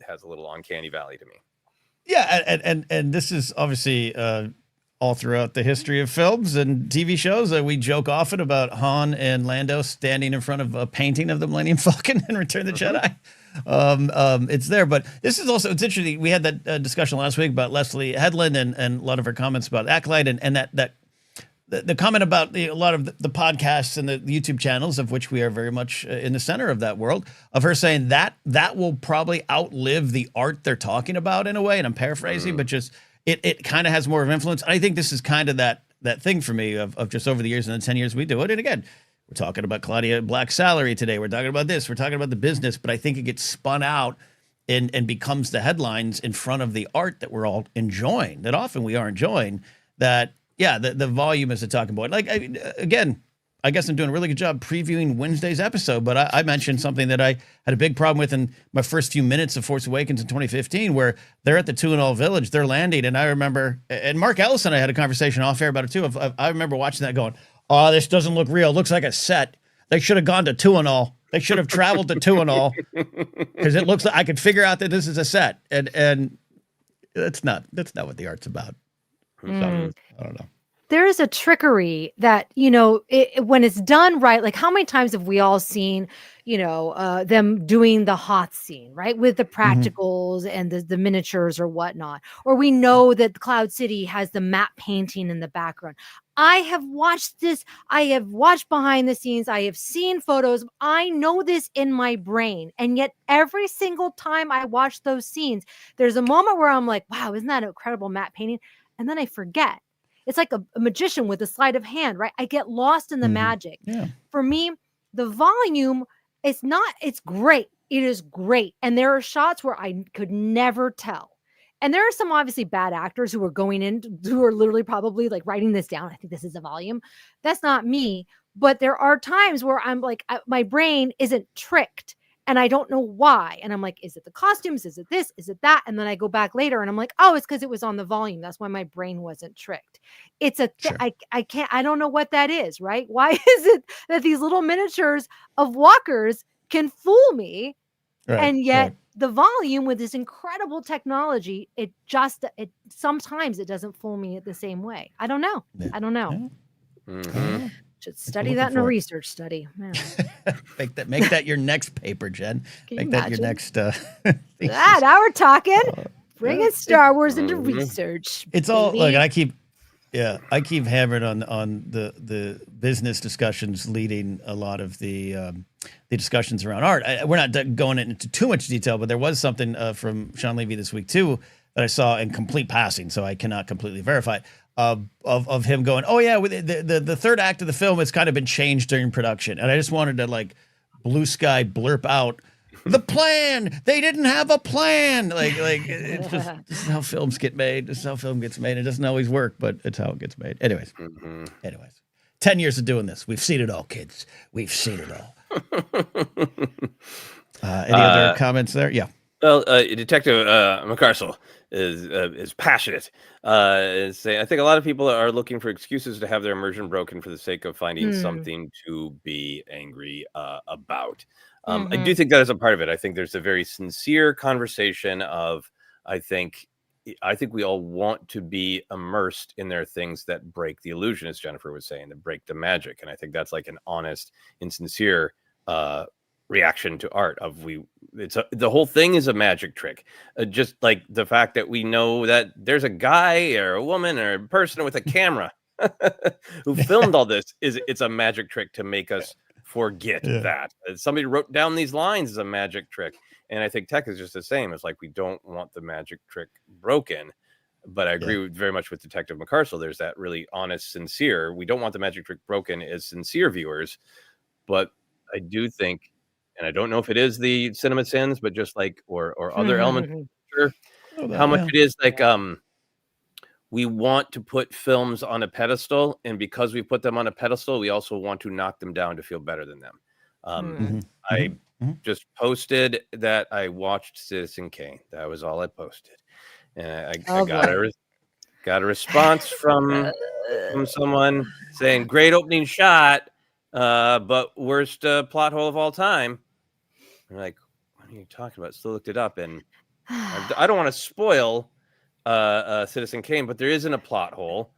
S2: has a little uncanny valley to me.
S1: Yeah, and this is obviously all throughout the history of films and TV shows. We joke often about Han and Lando standing in front of a painting of the Millennium Falcon in Return of the Jedi. It's there, but this is also, it's interesting. We had that discussion last week about Leslie Headland and a lot of her comments about Acolyte and that the comment about a lot of the podcasts and the YouTube channels, of which we are very much in the center of that world, of her saying that will probably outlive the art they're talking about in a way. And I'm paraphrasing, but just it kind of has more of influence. I think this is kind of that thing for me of just over the years and the 10 years we do it. And again, we're talking about Claudia Black's salary today. We're talking about this. We're talking about the business, but I think it gets spun out and becomes the headlines in front of the art that we're all enjoying, that often we are enjoying, that, the volume is a talking point. Like, again, I guess I'm doing a really good job previewing Wednesday's episode, but I mentioned something that I had a big problem with in my first few minutes of Force Awakens in 2015, where they're at the Tuanul village, they're landing, and I remember, and Mark Ellis and I had a conversation off air about it too. I remember watching that going, oh, this doesn't look real. It looks like a set. They should have gone to Tuanul. They should have traveled to Tuanul because it looks like I could figure out that this is a set, and that's not what the art's about. So, I don't know.
S3: There is a trickery that, when it's done right, like how many times have we all seen, them doing the Hoth scene, right? With the practicals and the miniatures or whatnot. Or we know that Cloud City has the map painting in the background. I have watched this. I have watched behind the scenes. I have seen photos. I know this in my brain. And yet every single time I watch those scenes, there's a moment where I'm like, wow, isn't that an incredible map painting? And then I forget. It's like a magician with a sleight of hand, right? I get lost in the magic. Yeah. For me, the volume, it's great. It is great. And there are shots where I could never tell. And there are some obviously bad actors who are going in, who are literally probably like writing this down. I think this is a volume. That's not me. But there are times where I'm like, my brain isn't tricked and I don't know why. And I'm like, is it the costumes? Is it this? Is it that? And then I go back later and I'm like, oh, it's because it was on the volume. That's why my brain wasn't tricked. It's I don't know what that is, right? Why is it that these little miniatures of walkers can fool me? Right, and yet the volume with this incredible technology, it sometimes it doesn't fool me the same way. I don't know. Yeah. I don't know. Yeah. Mm-hmm. Should study that in a research study.
S1: Make that your next paper, Jen. Make that your next.
S3: Now we're talking. Bringing Star Wars into research.
S1: It's all look. I keep hammering on the business discussions leading a lot of the discussions around art. We're not going into too much detail, but there was something from Sean Levy this week too that I saw in complete passing, so I cannot completely verify. Of him going, oh yeah, the third act of the film has kind of been changed during production, and I just wanted to like blue sky blurp out the plan. They didn't have a plan. Like it's just this is how films get made. This is how film gets made. It doesn't always work, but it's how it gets made. Anyways, 10 years of doing this, we've seen it all, kids. We've seen it all. Any other comments there? Yeah.
S2: Well, Detective McCarcel is passionate. I think a lot of people are looking for excuses to have their immersion broken for the sake of finding something to be angry about. I do think that is a part of it. I think there's a very sincere conversation of, I think we all want to be immersed in their things that break the illusion, as Jennifer was saying, that break the magic. And I think that's like an honest and sincere reaction to art the whole thing is a magic trick. Just like the fact that we know that there's a guy or a woman or a person with a camera who filmed all this it's a magic trick to make us forget that somebody wrote down these lines is a magic trick. And I think tech is just the same. It's like we don't want the magic trick broken. But I agree very much with Detective McCarcel. There's that really honest, sincere. We don't want the magic trick broken as sincere viewers. But I do think, and I don't know if it is the cinema sins, but just like or other elements, how much it is like we want to put films on a pedestal, and because we put them on a pedestal, we also want to knock them down to feel better than them. I just posted that I watched Citizen Kane. That was all I posted, and I got a response from someone saying, "Great opening shot, but worst plot hole of all time." I'm like, what are you talking about? So I looked it up, and I don't want to spoil Citizen Kane, but there isn't a plot hole.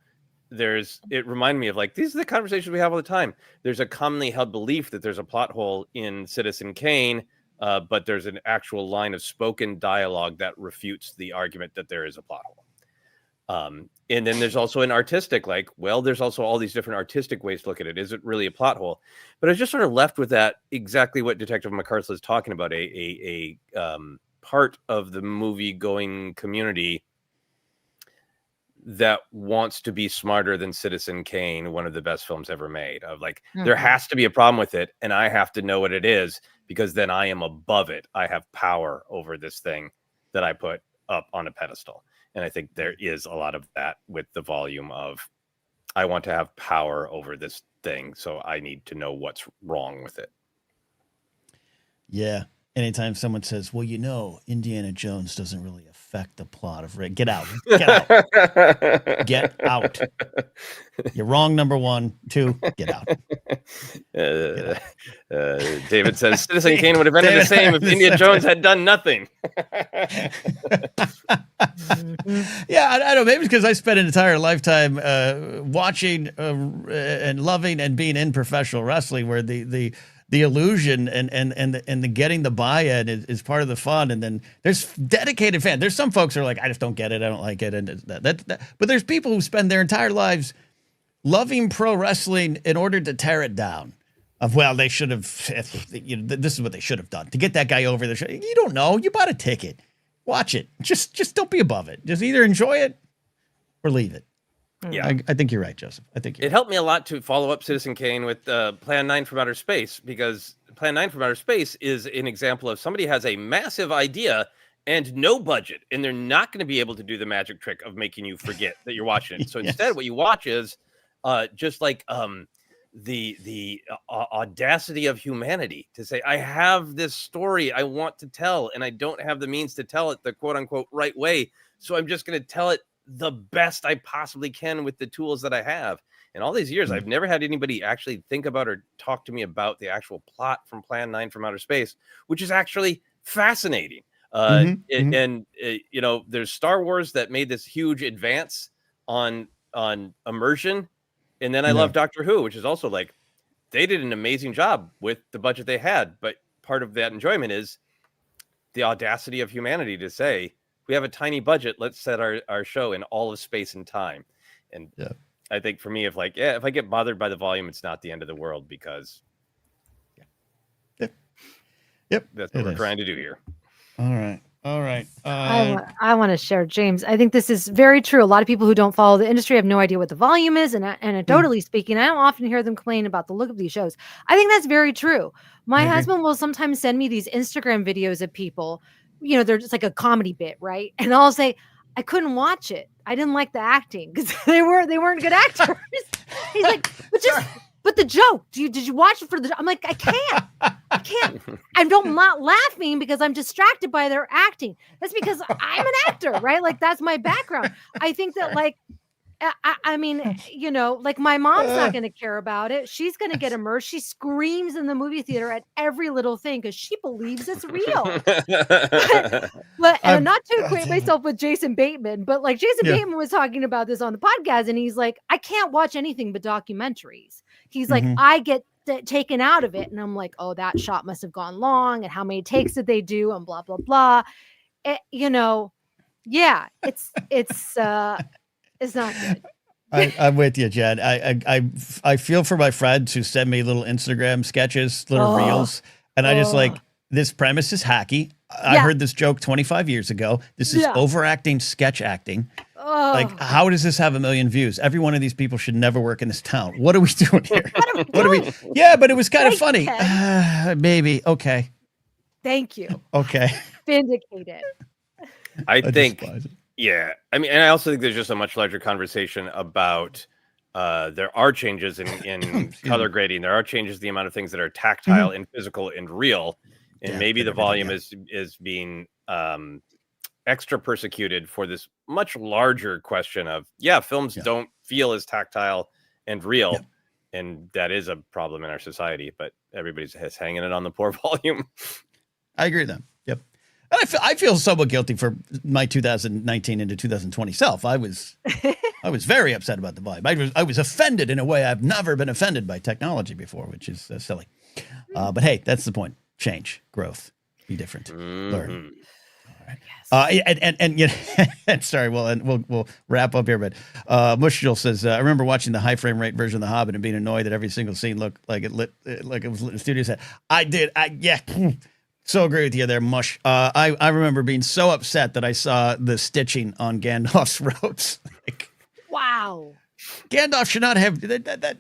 S2: It reminded me of like, these are the conversations we have all the time. There's a commonly held belief that there's a plot hole in Citizen Kane, but there's an actual line of spoken dialogue that refutes the argument that there is a plot hole. And then there's also an artistic, like, well, there's also all these different artistic ways to look at it. Is it really a plot hole? But I was just sort of left with that, exactly what Detective McCarcel is talking about, a part of the movie going community that wants to be smarter than Citizen Kane, one of the best films ever made, of like, there has to be a problem with it, and I have to know what it is, because then I am above it. I have power over this thing that I put up on a pedestal. And I think there is a lot of that with the volume of, I want to have power over this thing, so I need to know what's wrong with it.
S1: Yeah. Anytime someone says, well, Indiana Jones doesn't really affect the plot of Rick. Get out. Get out. Get out. You're wrong, number one. 2, get out.
S2: David says, Citizen Kane would have ended the same if Indiana Jones had done nothing.
S1: Yeah, I don't know. Maybe it's because I spent an entire lifetime watching and loving and being in professional wrestling, where the illusion and the getting the buy-in is part of the fun. And then there's dedicated fans. There's some folks who are like, I just don't get it. I don't like it. And that. But there's people who spend their entire lives loving pro wrestling in order to tear it down. They should have, this is what they should have done to get that guy over there. You don't know. You bought a ticket. Watch it. Just don't be above it. Just either enjoy it or leave it. Yeah, I think you're right, Joseph. I think
S2: it helped me a lot to follow up Citizen Kane with Plan 9 from Outer Space, because Plan 9 from Outer Space is an example of somebody has a massive idea and no budget, and they're not going to be able to do the magic trick of making you forget that you're watching it. So instead, what you watch is just like the audacity of humanity to say, I have this story I want to tell, and I don't have the means to tell it the quote unquote right way. So I'm just going to tell it the best I possibly can with the tools that I have. In all these years, I've never had anybody actually think about or talk to me about the actual plot from Plan 9 from Outer Space, which is actually fascinating. And you know, there's Star Wars that made this huge advance on immersion, and then I love Doctor Who, which is also like they did an amazing job with the budget they had. But part of that enjoyment is the audacity of humanity to say, we have a tiny budget, let's set our show in all of space and time. And I think for me, if I get bothered by the volume, it's not the end of the world, because that's what we're trying to do here.
S1: All right.
S3: I want to share, James. I think this is very true. A lot of people who don't follow the industry have no idea what the volume is. And anecdotally speaking, I don't often hear them complain about the look of these shows. I think that's very true. My husband will sometimes send me these Instagram videos of people, you know, they're just like a comedy bit, right? And I'll say, I couldn't watch it. I didn't like the acting because they weren't good actors. He's like, but the joke, did you watch it for the, I'm like, I can't. I'm not laughing because I'm distracted by their acting. That's because I'm an actor, right? Like, that's my background. I think that, like, I mean, you know, like, my mom's not going to care about it. She's going to get immersed. She screams in the movie theater at every little thing because she believes it's real. but and not to equate myself with Jason Bateman, but like Jason Bateman was talking about this on the podcast, and he's like, I can't watch anything but documentaries. He's like, I get taken out of it, and I'm like, oh, that shot must have gone long, and how many takes did they do, and blah blah blah. You know, it's not good.
S1: I'm with you, Jen. I feel for my friends who send me little Instagram sketches, little reels, and I just like, this premise is hacky. I heard this joke 25 years ago. This is overacting, sketch acting. Like, how does this have 1 million views? Every one of these people should never work in this town. What are we doing here? What are we? Yeah, but it was kind of funny. Maybe. Okay.
S3: Thank you.
S1: Okay.
S3: Vindicated.
S2: I think. Yeah, I mean, and I also think there's just a much larger conversation about there are changes in color grading. There are changes in the amount of things that are tactile and physical and real, and maybe the volume is being extra persecuted for this much larger question of films don't feel as tactile and real, and that is a problem in our society. But everybody's hanging it on the poor volume.
S1: I agree with them. Yep. And I feel somewhat guilty for my 2019 into 2020 self. I was very upset about the volume. I was offended in a way I've never been offended by technology before, which is silly. But hey, that's the point. Change, growth, be different, learn. All right. And you know, sorry. Well, and we'll wrap up here. But Mushjul says, I remember watching the high frame rate version of The Hobbit and being annoyed that every single scene looked like it was lit in the studio set. I did. So agree with you there, Mush. I remember being so upset that I saw the stitching on Gandalf's robes. Like,
S3: wow.
S1: Gandalf should not have that.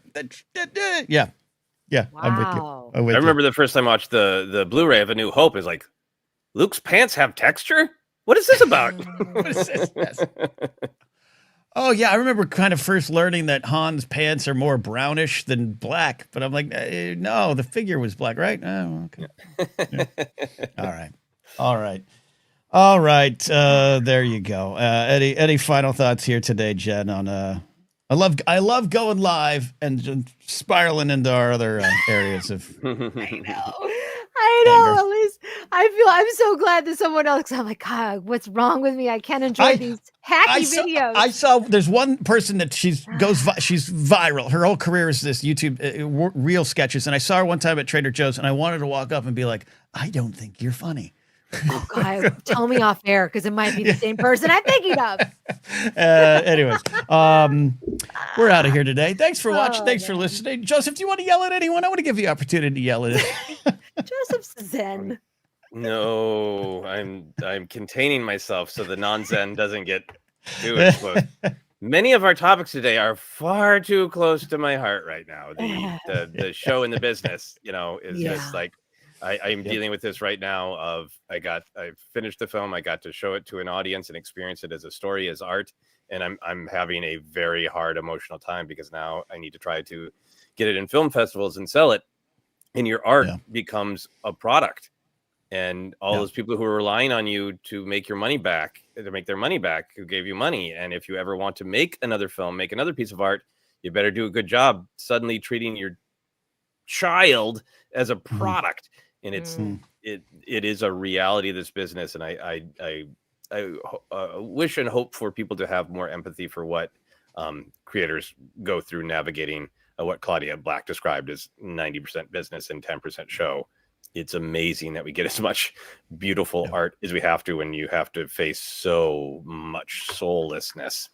S1: Yeah.
S3: Wow.
S1: I'm with you.
S2: I remember the first time I watched the Blu-ray of A New Hope is like, Luke's pants have texture? What is this about?
S1: What is this? Yes. Oh, yeah. I remember kind of first learning that Han's pants are more brownish than black. But I'm like, no, the figure was black, right? Oh, okay. Yeah. All right. There you go. Any final thoughts here today, Jen, on I love going live and spiraling into our other areas of
S3: I know. At least I'm so glad that someone else. I'm like, God, what's wrong with me? I can't enjoy these hacky videos.
S1: I saw there's one person that she's viral. Her whole career is this YouTube reel sketches, and I saw her one time at Trader Joe's, and I wanted to walk up and be like, I don't think you're funny.
S3: Oh God, tell me off air because it might be the same person I'm thinking of.
S1: Anyways, we're out of here today. Thanks for watching. Thanks for listening. Joseph, do you want to yell at anyone? I want to give you the opportunity to yell at it.
S3: Joseph's zen.
S2: No, I'm containing myself so the non-zen doesn't get too exposed. Many of our topics today are far too close to my heart right now. The show and the business, is just like, I'm dealing with this right now. I finished the film. I got to show it to an audience and experience it as a story, as art. And I'm having a very hard emotional time because now I need to try to get it in film festivals and sell it. And your art becomes a product. And all those people who are relying on you to make their money back, who gave you money. And if you ever want to make another film, make another piece of art, you better do a good job suddenly treating your child as a product. And it is a reality of this business. And I wish and hope for people to have more empathy for what creators go through navigating what Claudia Black described as 90% business and 10% show. It's amazing that we get as much beautiful art as we have to when you have to face so much soullessness.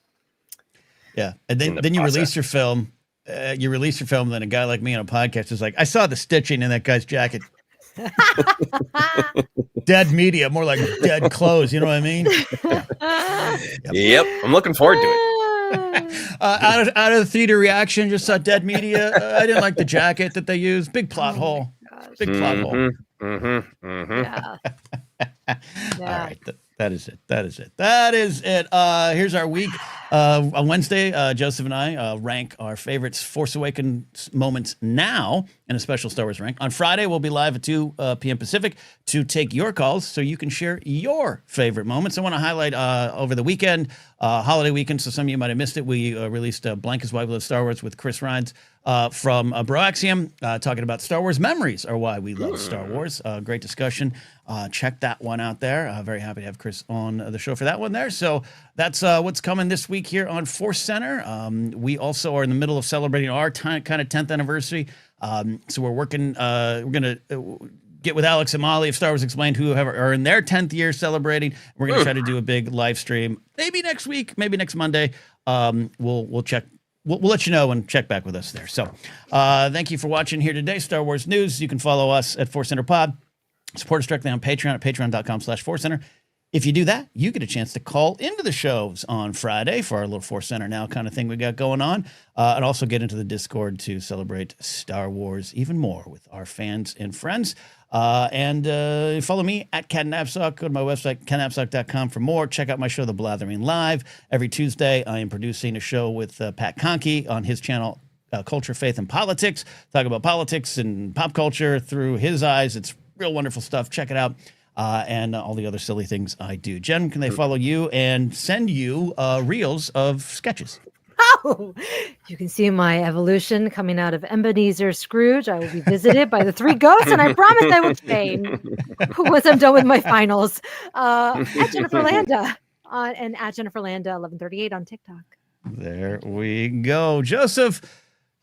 S1: Yeah. And then you release your film. Then a guy like me on a podcast is like, I saw the stitching in that guy's jacket. Dead media, more like dead clothes. You know what I mean?
S2: Yep. I'm looking forward to it.
S1: Out of the theater reaction, just saw dead media. I didn't like the jacket that they used. Big plot hole. Big plot hole.
S3: Yeah.
S1: All right. That is it. Here's our week. On Wednesday, Joseph and I rank our favorites Force Awakens moments now in a special Star Wars rank. On Friday, we'll be live at 2 p.m. Pacific to take your calls so you can share your favorite moments. I want to highlight over the weekend, holiday weekend, so some of you might have missed it. We released Blank is Why We Love Star Wars with Chris Rhines from Broaxium, talking about Star Wars memories or why we love Star Wars. Great discussion. Check that one out there. Very happy to have Chris on the show for that one there. So that's what's coming this week here on ForceCenter. We also are in the middle of celebrating our kind of 10th anniversary. So we're working, we're going to get with Alex and Molly of Star Wars Explained, who are in their 10th year celebrating. We're going to try to do a big live stream, maybe next week, maybe next Monday. We'll check. We'll let you know and check back with us there. So thank you for watching here today, Star Wars News. You can follow us at ForceCenter Pod. Support us directly on Patreon at patreon.com/ForceCenter. If you do that, you get a chance to call into the shows on Friday for our little ForceCenter Now kind of thing we got going on. And also get into the Discord to celebrate Star Wars even more with our fans and friends. And follow me at Ken Napzok. Go to my website, kennapzok.com for more. Check out my show, The Blathering Live. Every Tuesday, I am producing a show with Pat Conkey on his channel, Culture, Faith, and Politics. Talk about politics and pop culture through his eyes. It's real wonderful stuff. Check it out. And all the other silly things I do. Jen, can they follow you and send you reels of sketches?
S3: Oh, you can see my evolution coming out of Ebenezer Scrooge. I will be visited by the 3 ghosts, and I promise I will change once I'm done with my finals. At Jennifer Landa and at Jennifer Landa 1138 on TikTok.
S1: There we go. Joseph,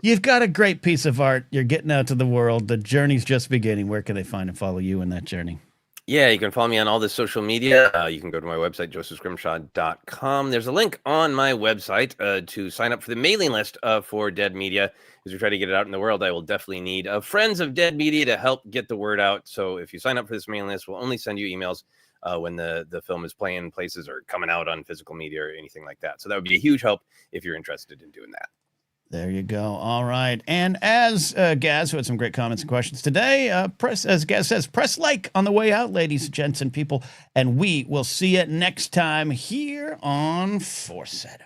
S1: you've got a great piece of art. You're getting out to the world. The journey's just beginning. Where can they find and follow you in that journey?
S2: Yeah, you can follow me on all the social media. You can go to my website, josephscrimshaw.com. There's a link on my website to sign up for the mailing list for Dead Media. As we try to get it out in the world, I will definitely need friends of Dead Media to help get the word out. So if you sign up for this mailing list, we'll only send you emails when the film is playing places or coming out on physical media or anything like that. So that would be a huge help if you're interested in doing that.
S1: There you go. All right. And as Gaz, who had some great comments and questions today, as Gaz says, press like on the way out, ladies, gents, and people. And we will see you next time here on ForceCenter.